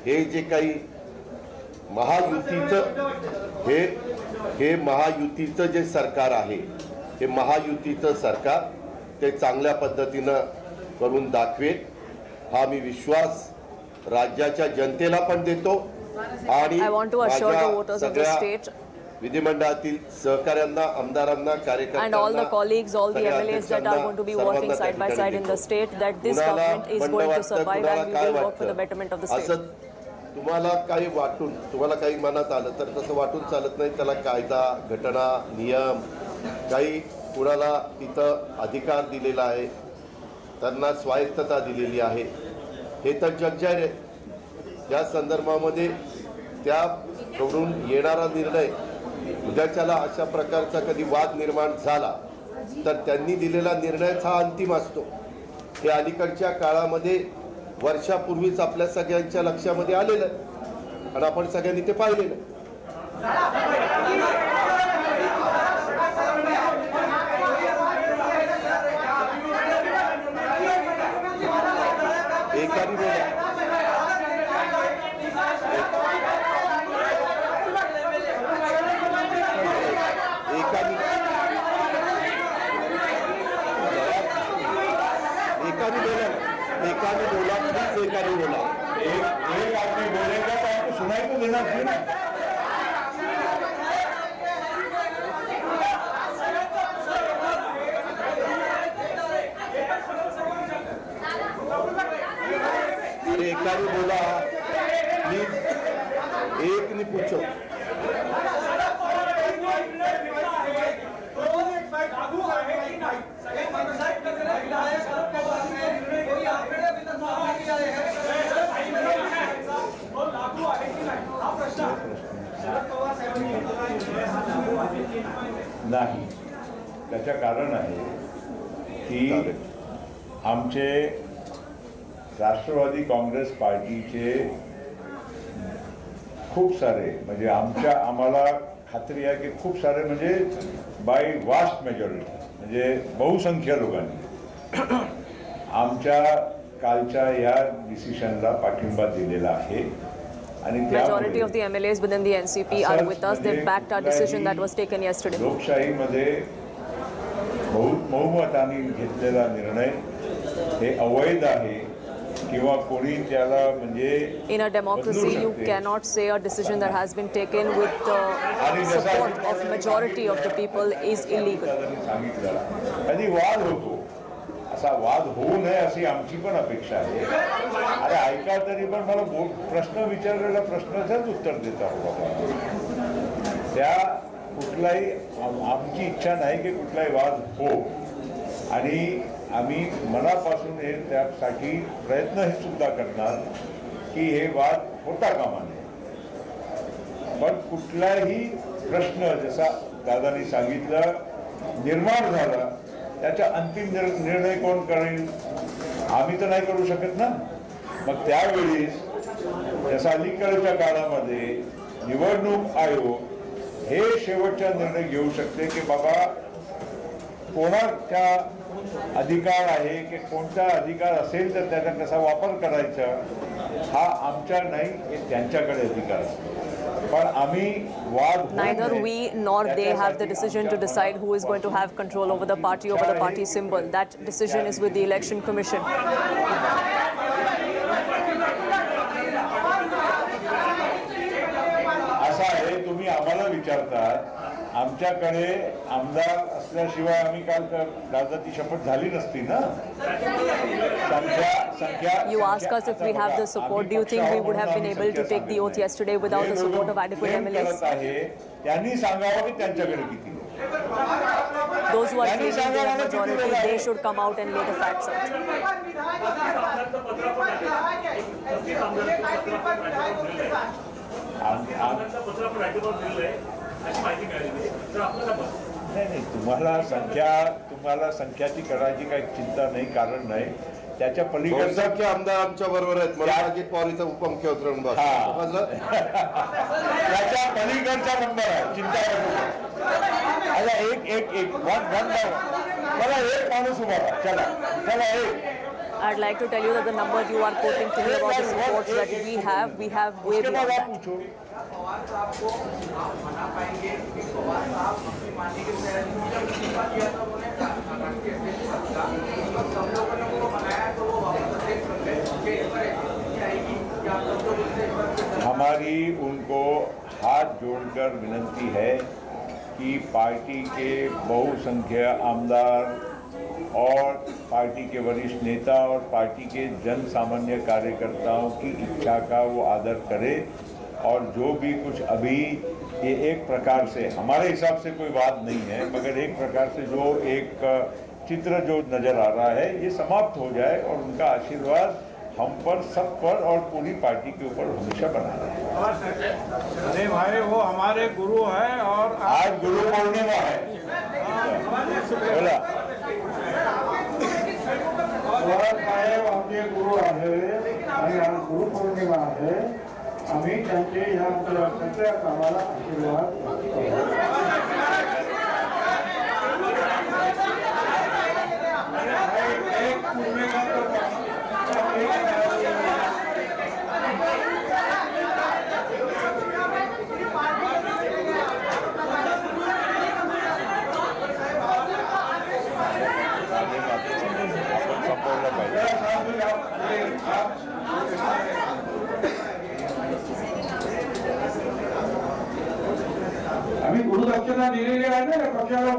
हे जे काही महायुतीचं हे महायुतीचं जे सरकार आहे, हे महायुतीचं सरकार ते चांगल्या पद्धतीनं करून दाखवेल हा मी विश्वास राज्याच्या जनतेला पण देतो आणि सगळ्या विधिमंडळातील सहकाऱ्यांना, आमदारांना, and all the colleagues, all the MLAs that are going to be working side by side in the state, that this government is going to survive and we will work for the betterment of the state. तुम्हाला काही वाटून, तुम्हाला काही मनात आलं तर तसं वाटून चालत नाही. त्याला कायदा, घटना, नियम काही कुणाला इथं अधिकार दिलेला आहे, त्यांना स्वायत्तता दिलेली आहे, हे तर जग जाहीर आहे. या संदर्भामध्ये त्याकडून येणारा निर्णय उद्याच्याला अशा प्रकारचा कधी वाद निर्माण झाला तर त्यांनी दिलेला निर्णयच हा अंतिम असतो. हे अलीकडच्या काळामध्ये वर्षापूर्वीच आपल्या सगळ्यांच्या लक्षामध्ये आलेलं आहे आणि आपण सगळ्यांनी ते पाहिलेलं. एकाने बोला, एकाने बोला प्लीज, एकाने बोला. एक आदमी बोलेगा तो आपको सुनाई तो देना चाहिए ना. अरे एकाने बोला प्लीज, एक ने पूछो. नाही, त्याचं कारण आहे की आमचे राष्ट्रवादी काँग्रेस पार्टीचे खूप सारे, म्हणजे आम्हाला खात्री आहे की खूप सारे, म्हणजे बाय वास्ट मेजॉरिटी, म्हणजे बहुसंख्य लोकांनी आमच्या कालच्या या डिसिशनला पाठिंबा दिलेला आहे. Majority of the MLAs within the NCP are with us. They've backed our decision that was taken yesterday. लोकशाहीमध्ये बहुमताने घेतलेला निर्णय हे अवैध आहे किंवा कोणी त्याला म्हणजे In a democracy, you cannot say a decision that has been taken with the support of majority of the people is illegal. सांगितलं कधी वाद होतो, असा वाद होऊ नये अशी आमची पण अपेक्षा आहे. अरे ऐका तरी पण मला प्रश्न विचारलेल्या प्रश्नाचंच उत्तर देता बाबा. त्या कुठलाही आमची इच्छा नाही की कुठलाही वाद हो, आणि आम्ही मनापासून हे त्यासाठी प्रयत्न हे सुद्धा करणार की हे वाद होता कामा नये. पण कुठलाही प्रश्न जसा दादांनी सांगितलं निर्माण झाला त्याचा अंतिम निर्णय कोण करेल? आम्ही तर नाही करू शकत ना. मग त्यावेळेस जसं अलीकडच्या काळामध्ये निवडणूक आयोग हे शेवटचा निर्णय घेऊ शकते की बाबा कोणाचा अधिकार आहे की कोणता अधिकार असेल तर त्याचा कसा वापर करायचा हा आमच्या नाही, हे त्यांच्याकडे अधिकार असतो. पण आम्ही वाद Neither we nor they have the decision to decide who is going to have control over the party symbol. That decision is with the Election Commission. असं आहे, तुम्ही आम्हाला विचारतात, आमच्याकडे आमदार असल्याशिवाय आम्ही काल दादाची शपथ झाली नसती ना. संख्या You ask us if we have the support. Do you think we would have been able to take the oath yesterday without the support of adequate MLAs? त्यांनी सांगावं की त्यांच्याकडे किती. Those who are claiming they have majority, they should come out and lay the facts out. नाही, तुम्हाला संख्याची करायची काही चिंता नाही, कारण नाही. त्याच्या पलीकडचा बहुसंख्य आमदार आमच्या बरोबर आहेत. मला अजित पवार इथं उपमुख्यमंत्री म्हणून बसले. त्याच्या पलीकडचा नंबर आहे, चिंता करू. आता एक मला एक माणूस उभा राहा. चला एक. I'd like to tell you that the number you are quoting to me about the supports that we have way beyond that. हमारी उनको हाथ जोड़कर विनती है कि पार्टी के बहुसंख्य आमदार और पार्टी के वरिष्ठ नेता और पार्टी के जन सामान्य कार्यकर्ताओं की इच्छा का वो आदर करे, और जो भी कुछ अभी ये एक प्रकार से हमारे हिसाब से कोई बात नहीं है, मगर एक प्रकार से जो एक चित्र जो नजर आ रहा है ये समाप्त हो जाए और उनका आशीर्वाद हम पर, सब पर और पूरी पार्टी के ऊपर हमेशा बना रहे। अरे भाई वो हमारे गुरु हैं और आज गुरु पूर्णिमा है, बोला शरद साहेब आमचे गुरु आहे आणि आज गुरुपौर्णिमा आहे. आम्ही त्यांचे या सगळ्या कामाला आशीर्वाद संपवलं पाहिजे. आम्ही गुरुदक्षिणा दिलेली आहे ना पक्षाला.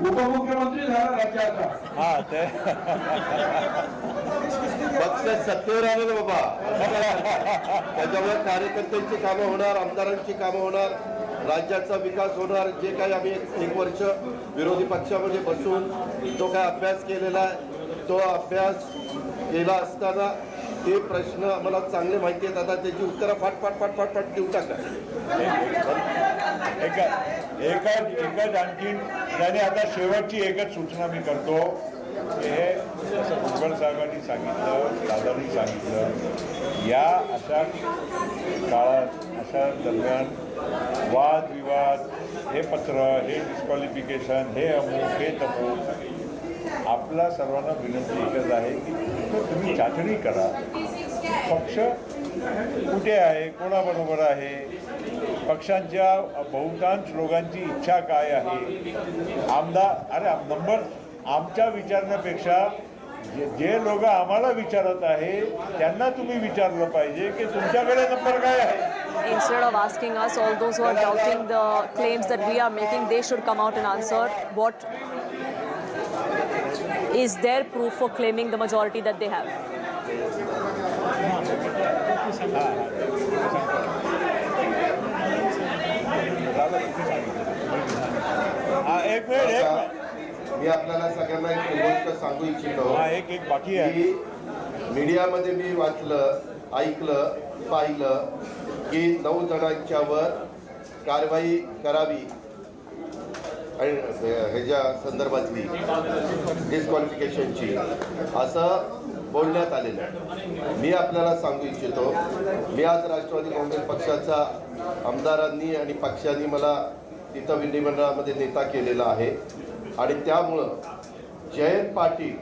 उपमुख्यमंत्री झाला राज्याचा. हा ते पक्ष सत्तेवर आले ना बाबा, त्याच्यामुळे कार्यकर्त्यांची कामं होणार, आमदारांची कामं होणार, राज्याचा विकास होणार. जे काही आम्ही एक वर्ष विरोधी पक्षामध्ये बसून जो काय अभ्यास केलेला आहे तो अभ्यास केला असताना ते प्रश्न आम्हाला चांगले माहिती आहेत. आता त्याची उत्तरं फाट फाट फाट फाट फाट देऊ टाका. एकच आणखीन त्याने आता शेवटची एकच सूचना मी करतो. हे जसं भुजबळ साहेबांनी सांगितलं, दादांनी सांगितलं, या अशा काळात, अशा दरम्यान वादविवाद, हे पत्र, हे डिस्क्वालिफिकेशन, हे अमुक, हे तमुक, आपला सर्वांना विनंती एकच आहे की तुम्ही चाचणी करा. पक्ष कुठे आहे, कोणाबरोबर आहे, पक्षांच्या बहुतांश लोकांची इच्छा काय आहे. नंबर आमच्या विचारण्यापेक्षा जे लोक आम्हाला विचारत आहे त्यांना तुम्ही विचारलं पाहिजे की तुमच्याकडे नंबर काय आहे. Instead of asking us, all those who are doubting the claims that we are making, they should come out and answer what is their proof for claiming the majority that they have. एक minute, मी आपल्याला सगळ्यांना एक गोष्ट सांगू इच्छितो. एक बाकी आहे. मीडियामध्ये मी वाचलं, ऐकलं, पाहिलं की 9 जणांच्या वर कारवाई करावी आणि ह्याच्या संदर्भातली डिस्क्वालिफिकेशनची असं बोलण्यात आलेलं आहे. मी आपल्याला सांगू इच्छितो, मी आज राष्ट्रवादी काँग्रेस पक्षाचा आमदारांनी आणि पक्षांनी मला तिथं विधिमंडळामध्ये नेता केलेला आहे आणि त्यामुळं जयंत पाटील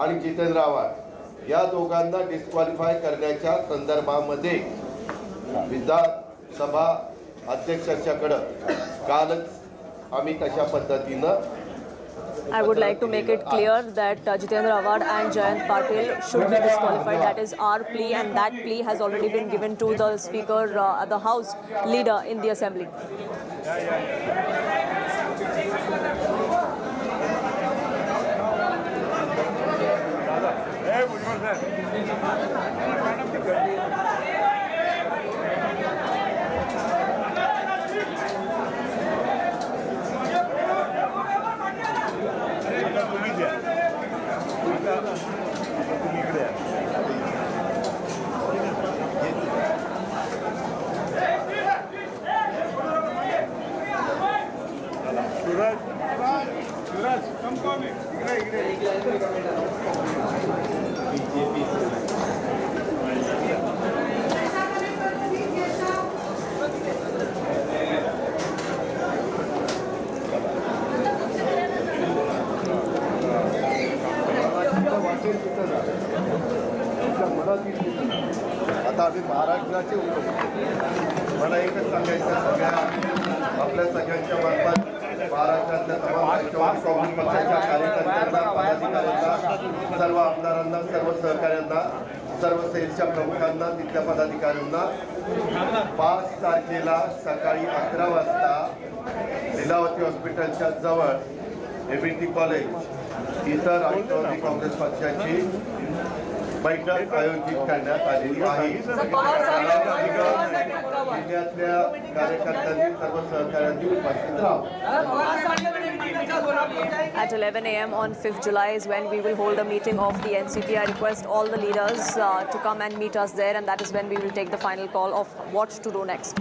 आणि जितेंद्र आव्हाड या दोघांना डिस्क्वालिफाय करण्याच्या संदर्भामध्ये विधानसभा अध्यक्षांच्याकडं कालच आम्ही तशा पद्धतीनं I would like to make it clear that Jitendra Awad and Jayant Patil should be disqualified. That is our plea, and that plea has already been given to the Speaker, the House Leader in the Assembly. आता आम्ही महाराष्ट्राचे मला एकच सांगायचं, सगळ्या आपल्या सगळ्यांच्या मार्फत महाराष्ट्रातल्या तमाम काँग्रेस पक्षाच्या कार्यकर्त्यांना, पदाधिकाऱ्यांना, सर्व आमदारांना, सर्व सहकाऱ्यांना, सर्व सेलच्या प्रमुखांना, तिथल्या पदाधिकाऱ्यांना 5 तारखेला सकाळी 11 वाजता लीलावती हॉस्पिटलच्या जवळ MLT कॉलेज इथं राष्ट्रवादी काँग्रेस पक्षाची बैठक आयोजित करण्यात आलेली आहे. जिल्ह्यातल्या कार्यकर्त्यांनी सर्व सहकार्यांनी उपस्थित राहावं. At 11 a.m. on 5th July is when we will hold a meeting of the NCP. I request all the leaders to come and meet us there, and that is when we will take the final call of what to do next.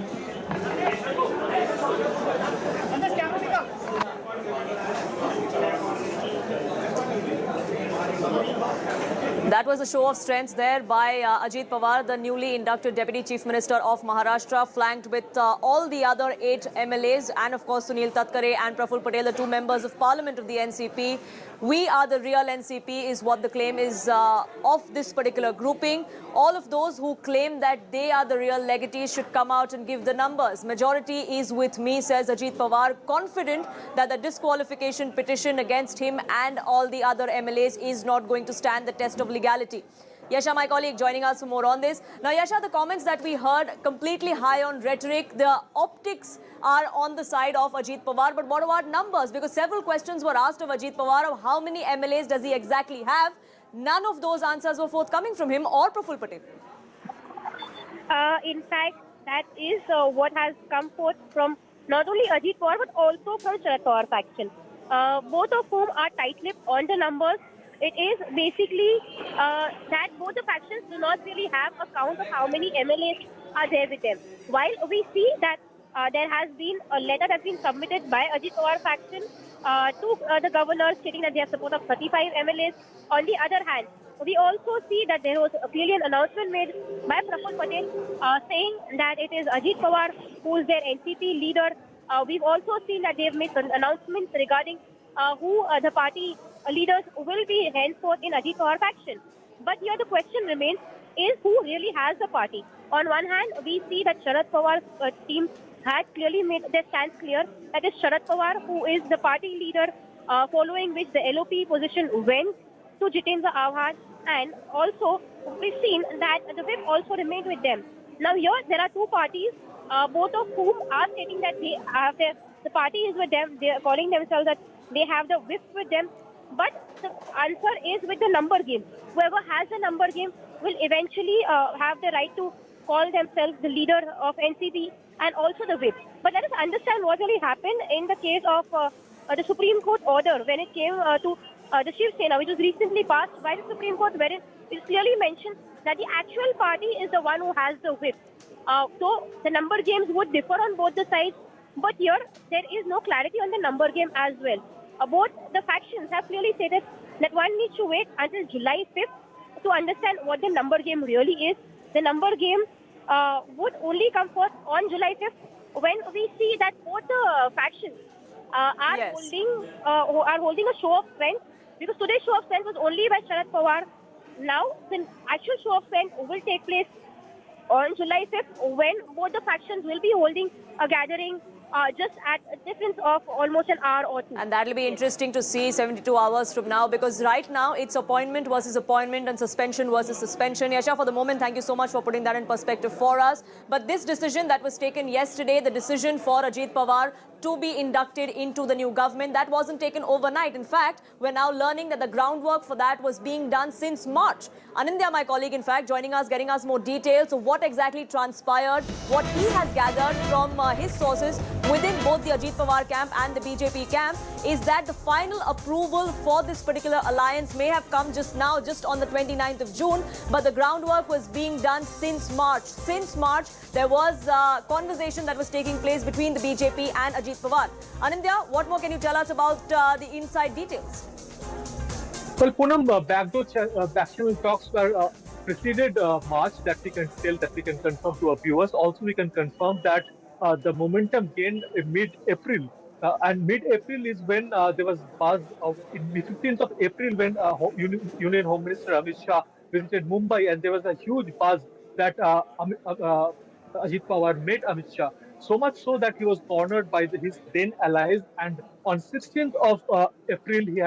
That was a show of strength there by Ajit Pawar, the newly inducted Deputy Chief Minister of Maharashtra, flanked with all the other 8 MLAs and of course Sunil Tatkare and Praful Patel, the 2 members of Parliament of the NCP. We are the real NCP is what the claim is of this particular grouping. All of those who claim that they are the real legatees should come out and give the numbers. Majority is with me, says Ajit Pawar, confident that the disqualification petition against him and all the other MLAs is not going to stand the test of legality. Yasha, my colleague, joining us for more on this. Now, Yasha, the comments that we heard, completely high on rhetoric. The optics are on the side of Ajit Pawar. But what about numbers? Because several questions were asked of Ajit Pawar of how many MLAs does he exactly have. None of those answers were forthcoming from him or Praful Patel. In fact, that is what has come forth from not only Ajit Pawar but also from Sharad Pawar faction. Both of whom are tight-lipped on the numbers. It is basically that both the factions do not really have a count of how many MLAs are there with them. While we see that there has been a letter that's been submitted by Ajit Pawar faction to the governor stating that they have support of 35 MLAs. On the other hand, we also see that there was clearly an announcement made by Praful Patel saying that it is Ajit Pawar who is their NCP leader. We've also seen that they've made announcements regarding who the party leaders will be henceforth in Ajit Pawar faction. But here the question remains, is who really has the party? On one hand, we see that Sharad Pawar's team had clearly made their stance clear. That is Sharad Pawar, who is the party leader, following which the LOP position went to Jitendra Ahad. And also, we've seen that the whip also remained with them. Now here, there are 2 parties, both of whom are stating that they have the party is with them. They are calling themselves that they have the whip with them. But the answer is with the number game. Whoever has the number game will eventually have the right to call themselves the leader of NCP and also the whip. But let us understand what really happened in the case of the Supreme Court order when it came to the Shiv Sena, which was recently passed by the Supreme Court, wherein it is clearly mentioned that the actual party is the one who has the whip. So the number games would differ on both the sides. But here, there is no clarity on the number game as well. Both the factions have clearly stated that one needs to wait until July 5th to understand what the number game really is. The number game would only come forth on July 5th when we see that both the factions are holding a show of strength. Because today's show of strength was only by Sharad Pawar. Now, the actual show of strength will take place on July 5th when both the factions will be holding a gathering just at a difference of almost an hour or 2. And that will be interesting to see 72 hours from now, because right now it's appointment versus appointment and suspension versus suspension. Yasha, for the moment, thank you so much for putting that in perspective for us. But this decision that was taken yesterday, the decision for Ajit Pawar to be inducted into the new government, that wasn't taken overnight. In fact, we're now learning that the groundwork for that was being done since March. Anindya, my colleague, in fact, joining us, getting us more details of what exactly transpired, what he has gathered from his sources within both the Ajit Pawar camp and the BJP camp, is that the final approval for this particular alliance may have come just now, just on the 29th of June, but the groundwork was being done since March. Since March, there was a conversation that was taking place between the BJP and Ajit Pawar. Anindya, what more can you tell us about the inside details? Well, Poonam, backchannel talks were preceded March, that we can tell, that we can confirm to our viewers. Also, we can confirm that the momentum gained in mid-April. And mid-April is when there was buzz of, in 15th of April, when Union Home Minister Amit Shah visited Mumbai, and there was a huge buzz that Ajit Pawar met Amit Shah. So much so that he was cornered by his then allies, and on 16th of April, he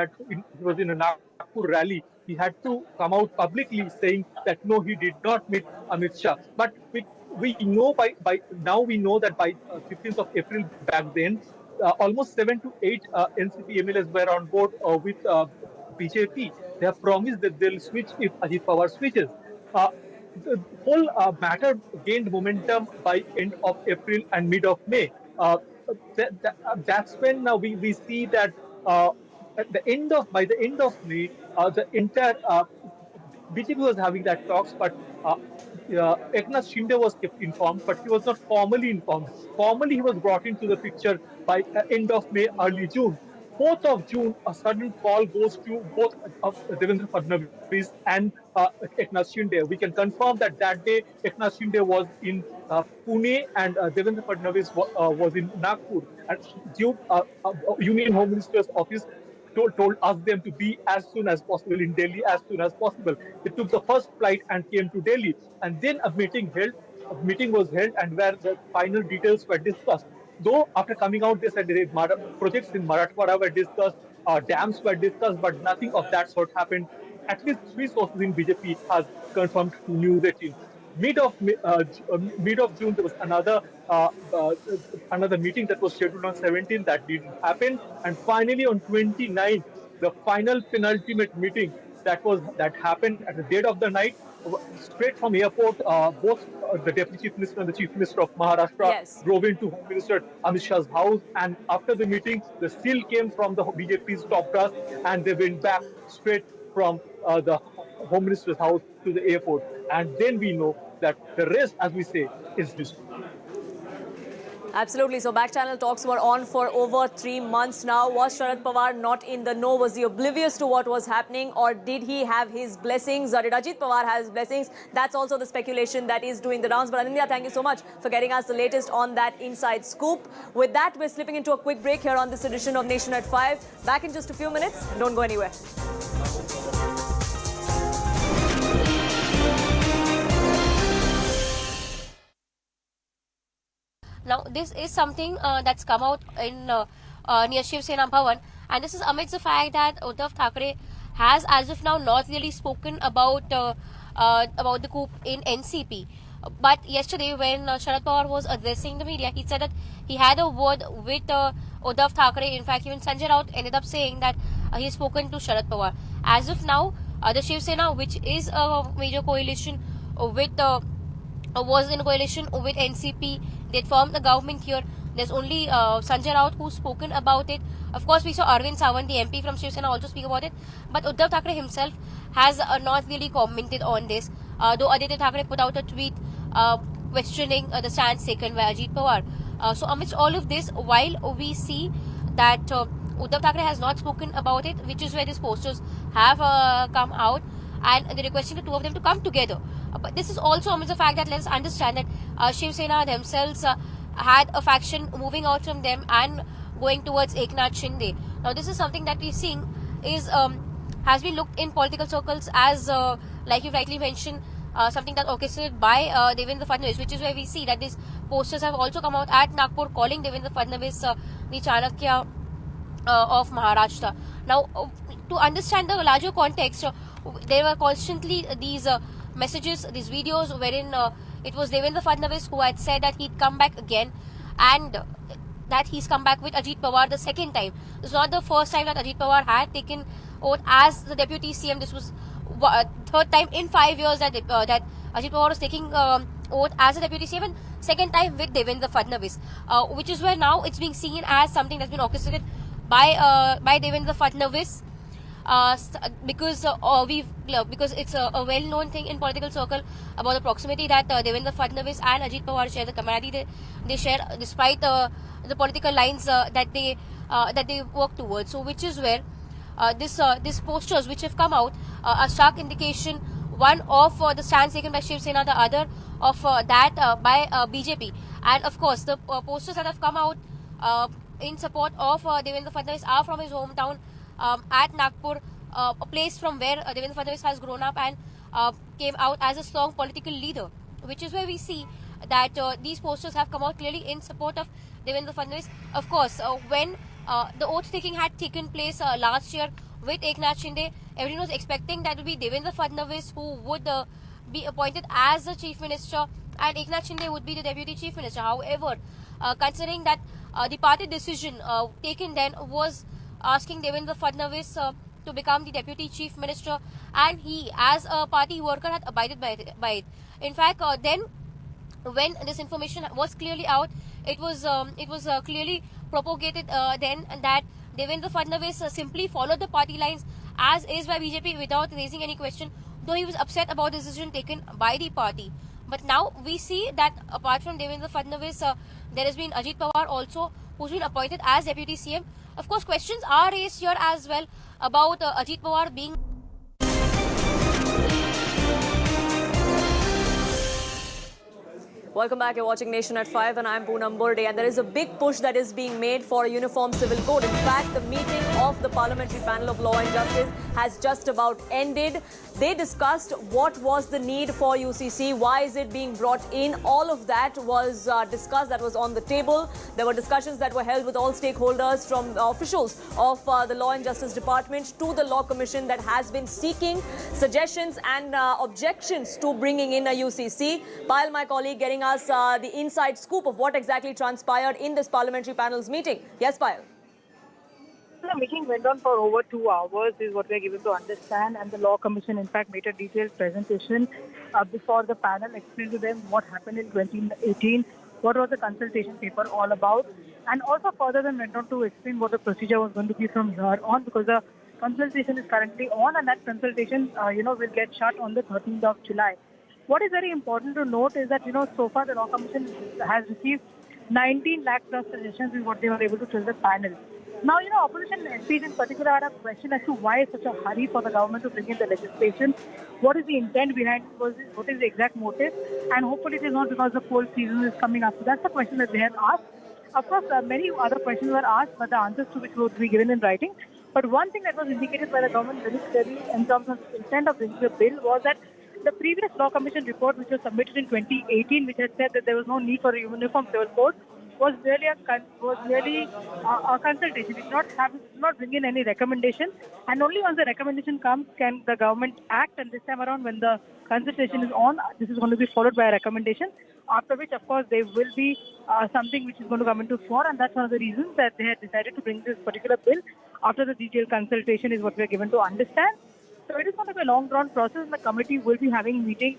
was in a Nagpur rally. He had to come out publicly saying that no, he did not meet Amit Shah. But we know by now we know that by 15th of April back then, almost 7 to 8 NCP MLAs were on board with BJP. They have promised that they'll switch if Ajit Pawar switches. Uh, the whole matter gained momentum by end of April and mid of May. That's when now we see that at the end of by the end of May, the entire BJP was having that talks, but Eknath Shinde was kept informed, but he was not formally informed. Formally, he was brought into the picture by end of May, early June. 4th of June, a sudden call goes to both Devendra Fadnavis and Eknath Shinde. We can confirm that that day Eknath Shinde was in Pune and Devendra Fadnavis was in Nagpur. And Union Home Minister's office told asked them to be as soon as possible in Delhi as soon as possible. They took the first flight and came to Delhi, and then a meeting was held, and where the final details were discussed. Though after coming out, they said projects in Marathwada were discussed, dams were discussed, but nothing of that sort happened. At least 3 sources in BJP has confirmed to News 18. Mid of June, there was another meeting that was scheduled on 17th that didn't happen, and finally on 29th, the final penultimate meeting that happened at the dead of the night, straight from airport. Both the Deputy Chief Minister and the Chief Minister of Maharashtra drove into Home Minister Amit Shah's house, and after the meeting, the seal came from the BJP's top brass, and they went back straight from the Home Minister's house to the airport. And then we know that the rest, as we say, is history. Absolutely. So back channel talks were on for over 3 months now. Was Sharad Pawar not in the know? Was he oblivious to what was happening, or did he have his blessings? Or did Ajit Pawar have his blessings? That's also the speculation that is doing the rounds. But Anindya, thank you so much for getting us the latest on that inside scoop. With that, we're slipping into a quick break here on this edition of Nation at 5. Back in just a few minutes. Don't go anywhere. Now, this is something that's come out in near Shiv Sena Bhavan, and this is amidst the fact that Uddhav Thackeray has, as of now, not really spoken about the coup in NCP. But yesterday, when Sharad Pawar was addressing the media, he said that he had a word with Uddhav Thackeray. In fact, even Sanjay Raut ended up saying that he has spoken to Sharad Pawar. As of now, the Shiv Sena, which is a major coalition with was in coalition with NCP. They formed the government here. There's only Sanjay Raut who's spoken about it. Of course, we saw Arvind Sawant, the MP from Shiv Sena, also speak about it. But Uddhav Thackeray himself has not really commented on this. Though Aditya Thackeray put out a tweet questioning the stance taken by Ajit Pawar. So amidst all of this, while we see that Uddhav Thackeray has not spoken about it, which is where these posters have come out, and they're requesting the two of them to come together. But this is also amidst the fact that let's understand that Shiv Sena themselves had a faction moving out from them and going towards Eknath Shinde. Now this is something that we're seeing is has been looked in political circles as like you rightly mentioned, something that's orchestrated by Devendra Fadnavis, which is where we see that these posters have also come out at Nagpur calling Devendra Fadnavis the Chanakya of Maharashtra. Now, to understand the larger context, there were constantly these messages, these videos wherein it was Devendra Fadnavis who had said that he'd come back again, and that he's come back with Ajit Pawar the second time. This is not the first time that Ajit Pawar had taken oath as the deputy CM. This was third time in 5 years that Ajit Pawar was taking oath as a deputy CM, and second time with Devendra Fadnavis, which is where now it's being seen as something that's been orchestrated by Devendra Fadnavis. Because it's a well-known thing in political circle about the proximity that Devendra Fadnavis and Ajit Pawar share, the camaraderie they share despite the political lines that they work towards. So, which is where these posters which have come out are stark indication, one of the stands taken by Shiv Sena, the other of that by BJP, and of course the posters that have come out in support of Devendra Fadnavis are from his hometown at Nagpur, a place from where Devendra Fadnavis has grown up and came out as a strong political leader, which is where we see that these posters have come out clearly in support of Devendra Fadnavis. Of course, when the oath taking had taken place last year with Eknath Shinde, everyone was expecting that it would be Devendra Fadnavis who would be appointed as the Chief Minister and Eknath Shinde would be the Deputy Chief Minister. However, considering that the party decision taken then was asking Devendra Fadnavis to become the deputy chief minister, and he, as a party worker, had abided by it. In fact, then when this information was clearly out, it was clearly propagated then that Devendra Fadnavis simply followed the party lines as is by BJP without raising any question, though he was upset about the decision taken by the party. But now we see that apart from Devendra Fadnavis, there has been Ajit Pawar also, who's been appointed as deputy CM. Of course, questions are raised here as well about Ajit Pawar being... Welcome back. You're watching Nation at 5 and I'm Poonam Burde. And there is a big push that is being made for a uniform civil code. In fact, the meeting of the Parliamentary Panel of Law and Justice has just about ended. They discussed what was the need for UCC, why is it being brought in. All of that was discussed, that was on the table. There were discussions that were held with all stakeholders, from officials of the Law and Justice Department to the Law Commission that has been seeking suggestions and objections to bringing in a UCC. Payal, my colleague, getting us the inside scoop of what exactly transpired in this parliamentary panel's meeting. Yes, Payal. The meeting went on for over 2 hours, is what we are given to understand, and the Law Commission in fact made a detailed presentation before the panel, explained to them what happened in 2018, what was the consultation paper all about, and also further then went on to explain what the procedure was going to be from here on, because the consultation is currently on and that consultation will get shut on the 13th of July. What is very important to note is that, so far the Law Commission has received 19 lakh plus suggestions is what they were able to tell the panel. Now, opposition MPs in particular had a question as to why such a hurry for the government to bring in the legislation. What is the intent behind it? What is the exact motive? And hopefully it is not because the poll season is coming up. So that's the question that they have asked. Of course, many other questions were asked, but the answers to which would be given in writing. But one thing that was indicated by the government very clearly in terms of the intent of bringing the bill was that the previous Law Commission report, which was submitted in 2018, which had said that there was no need for a uniform civil code, was merely a consultation. It did not bring in any recommendation, and only once the recommendation comes can the government act. And this time around, when the consultation is on, this is going to be followed by a recommendation. After which, of course, there will be something which is going to come into force, and that's one of the reasons that they had decided to bring this particular bill after the detailed consultation, is what we are given to understand. So it is going to be a long-drawn process. The committee will be having meetings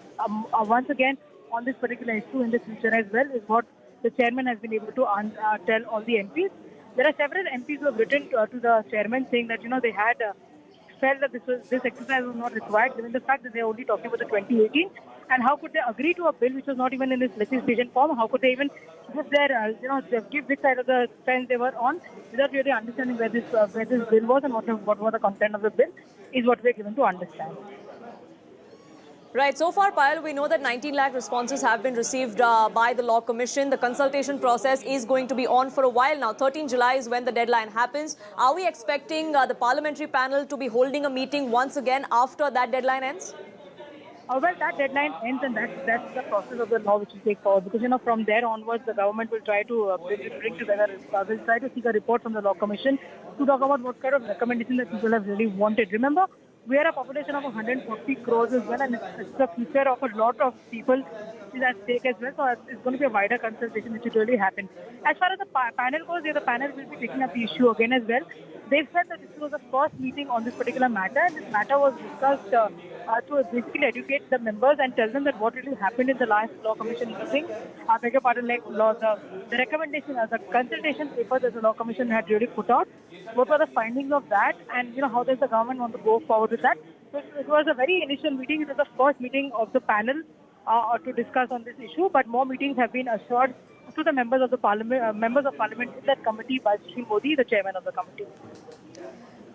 once again on this particular issue in the future as well, is what the chairman has been able to tell all the MPs. There are several MPs who have written to the chairman saying that they had felt that this exercise was not required, given the fact that they are only talking about the 2018. And how could they agree to a bill which was not even in its legislation form? How could they even give their give this side of the fence they were on without really understanding where this bill was and what was the content of the bill? Is what we are given to understand. Right. So far, Payal, we know that 19 lakh responses have been received by the Law Commission. The consultation process is going to be on for a while now. 13 July is when the deadline happens. Are we expecting the parliamentary panel to be holding a meeting once again after that deadline ends? Well, that deadline ends, and that's the process of the law which will take forward. Because, from there onwards, the government will try to bring together, will try to seek a report from the Law Commission to talk about what kind of recommendation that people have really wanted. Remember, we are a population of 140 crores as well, and it's the future of a lot of people is at stake as well. So it's going to be a wider consultation which will really happen. As far as the panel goes, the panel will be taking up the issue again as well. They've said that this was the first meeting on this particular matter, and this matter was discussed to basically educate the members and tell them that what really happened in the last Law Commission meeting. I beg your pardon, the recommendation, the consultation paper that the Law Commission had really put out. What were the findings of that, and how does the government want to go forward with that? So it was a very initial meeting. It was the first meeting of the panel to discuss on this issue, but more meetings have been assured to the members of parliament in that committee by Sri Modi, the chairman of the committee.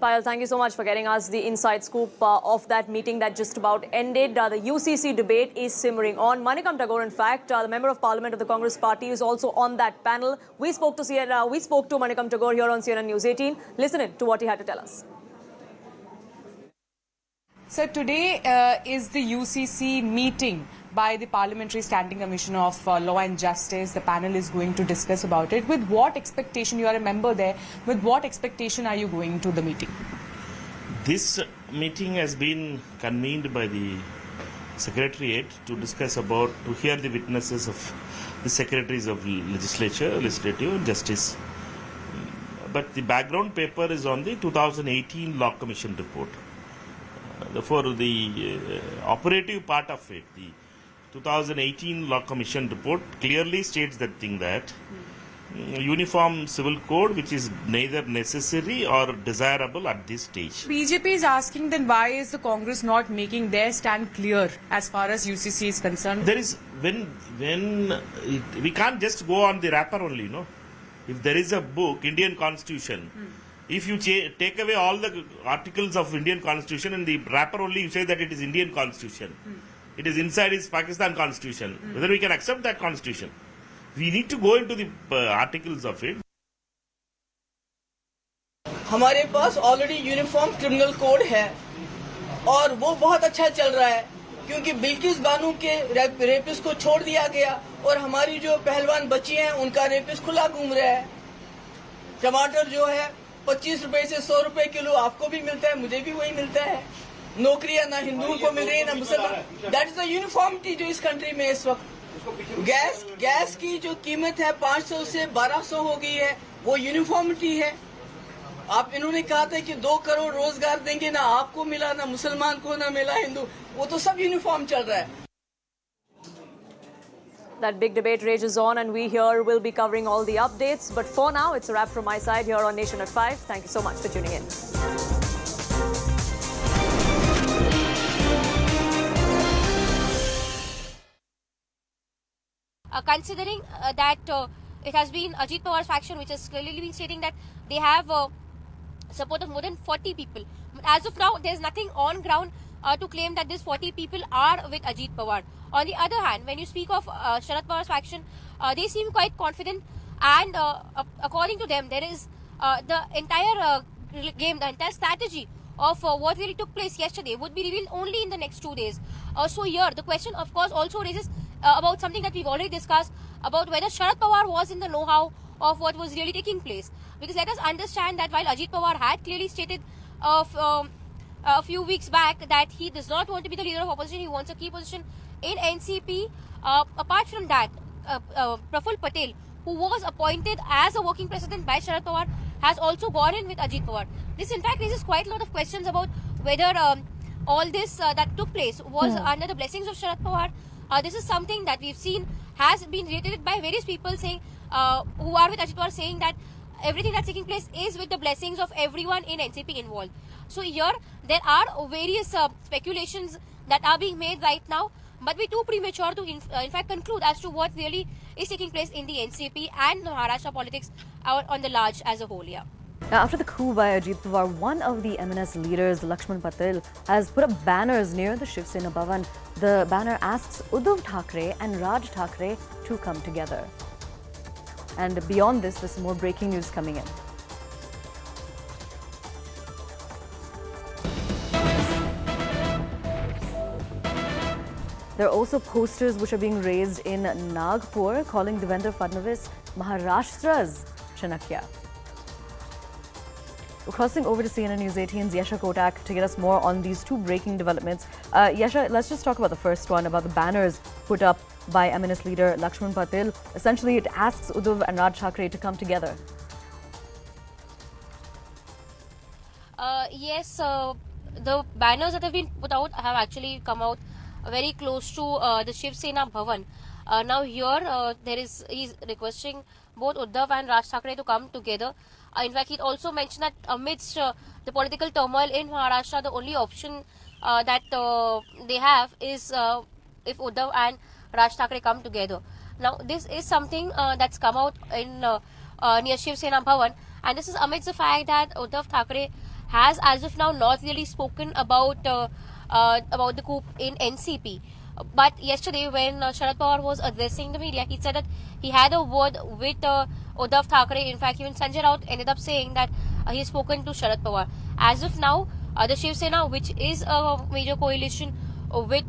Payal, thank you so much for getting us the inside scoop of that meeting that just about ended. The UCC debate is simmering on. Manikam Tagore, in fact, the member of parliament of the Congress Party, is also on that panel. We spoke to Manikam Tagore here on CNN News 18. Listen in to what he had to tell us. So today is the UCC meeting by the Parliamentary Standing Commission of Law and Justice. The panel is going to discuss about it. With what expectation, you are a member there, with what expectation are you going to the meeting? This meeting has been convened by the Secretariat to discuss about, to hear the witnesses of the Secretaries of Legislature, Legislative, Justice, but the background paper is on the 2018 Law Commission report. Therefore, the operative part of it, the 2018 Law Commission report clearly states that thing that uniform civil code which is neither necessary or desirable at this stage. BJP is asking then why is the Congress not making their stand clear as far as UCC is concerned? There is we can't just go on the wrapper only, no. If there is a book, Indian Constitution, if you take away all the articles of Indian Constitution and the wrapper only, you say that it is Indian Constitution. It is inside is Pakistan Constitution. Whether we can accept that Constitution? We need to go into the articles of it. हमारे pass already uniform criminal code है और वो बहुत अच्छा चल रहा है क्योंकि बिल्किस बानो के रेपिस्ट को छोड़ दिया गया और हमारी जो पहलवान बच्ची हैं उनका रेपिस्ट खुला घूम रहा है। टमाटर जो है 25 रुपए से 100 रुपए किलो आपको भी मिलता है, मुझे भी वही मिलता है। नौकरियां ना हिंदुओं को मिल रही है ना मुसलमान। दैट इज द यूनिफॉर्मिटी जो इस कंट्री में इस वक्त। गैस की जो कीमत है 500 से 1200 हो गई है, वो यूनिफॉर्मिटी है। आप इन्होंने कहा था कि 2 करोड़ रोजगार देंगे, ना आपको मिला ना मुसलमान को ना मिला हिंदू, वो तो सब यूनिफॉर्म चल रहा है। That big debate rages on and we here will be covering all the updates. But for now, it's a wrap from my side here on Nation at 5. Thank you so much for tuning in. Considering that it has been Ajit Pawar's faction which has clearly been stating that they have support of more than 40 people. As of now, there is nothing on ground to claim that these 40 people are with Ajit Pawar. On the other hand, when you speak of Sharad Pawar's faction, they seem quite confident, and according to them, there is the entire game, the entire strategy of what really took place yesterday would be revealed only in the next 2 days. So here, the question, of course, also raises about something that we've already discussed, about whether Sharad Pawar was in the know-how of what was really taking place. Because let us understand that while Ajit Pawar had clearly stated a few weeks back that he does not want to be the leader of opposition, he wants a key position in NCP. Apart from that, Patil, who was appointed as a working president by Sharad Pawar, has also gone in with Ajit Pawar. This in fact raises quite a lot of questions about whether all this that took place was under the blessings of Sharad Pawar. This is something that we've seen has been reiterated by various people saying who are with Ajit Pawar, saying that everything that's taking place is with the blessings of everyone in NCP involved. So here there are various speculations that are being made right now, but we're too premature to in fact conclude as to what really is taking place in the NCP and Maharashtra politics on the large as a whole. Yeah. Now, after the coup by Ajit Pawar, one of the MNS leaders, Lakshman Patil, has put up banners near the Shiv Sena Bhavan. The banner asks Uddhav Thackeray and Raj Thackeray to come together. And beyond this, there's more breaking news coming in. There are also posters which are being raised in Nagpur calling Devendra Fadnavis Maharashtra's Chanakya. We're crossing over to CNN News 18's Yasha Kotak to get us more on these two breaking developments. Yasha, let's just talk about the first one, about the banners put up by MNS leader Lakshman Patil. Essentially, it asks Uddhav and Raj Thackeray to come together. Yes, the banners that have been put out have actually come out very close to the Shiv Sena Bhavan. Now here, he's requesting both Uddhav and Raj Thackeray to come together. In fact, he also mentioned that amidst the political turmoil in Maharashtra, the only option that they have is if Uddhav and Raj Thackeray come together. Now, this is something that's come out in near Shiv Sena Bhavan, and this is amidst the fact that Uddhav Thackeray has, as of now, not really spoken about the coup in NCP. But yesterday, when Sharad Pawar was addressing the media, he said that he had a word with Uddhav Thackeray. In fact, even Sanjay Raut ended up saying that he has spoken to Sharad Pawar. As of now, the Shiv Sena, which is a major coalition with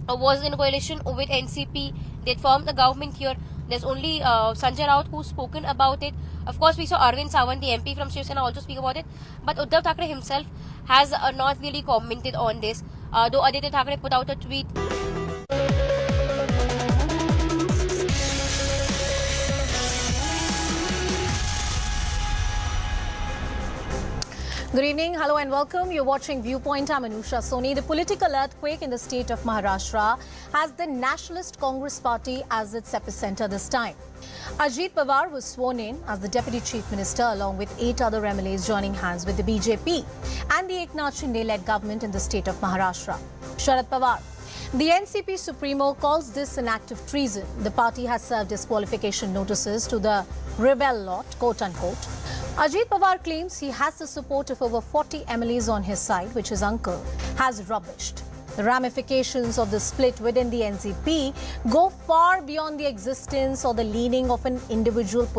was in a coalition with NCP, they formed the government here. There's only Sanjay Raut who's spoken about it. Of course, we saw Arvind Sawant, the MP from Shiv Sena, also speak about it. But Uddhav Thackeray himself has not really commented on this. Though Aditya Thackeray put out a tweet. Good evening, hello and welcome. You're watching Viewpoint. I'm Anusha Soni. The political earthquake in the state of Maharashtra has the Nationalist Congress Party as its epicenter this time. Ajit Pawar was sworn in as the Deputy Chief Minister along with 8 other MLAs joining hands with the BJP and the Eknath Shinde-led government in the state of Maharashtra. Sharad Pawar, the NCP Supremo, calls this an act of treason. The party has served disqualification notices to the rebel lot, quote-unquote. Ajit Pawar claims he has the support of over 40 MLAs on his side, which his uncle has rubbished. The ramifications of the split within the NCP go far beyond the existence or the leaning of an individual politician.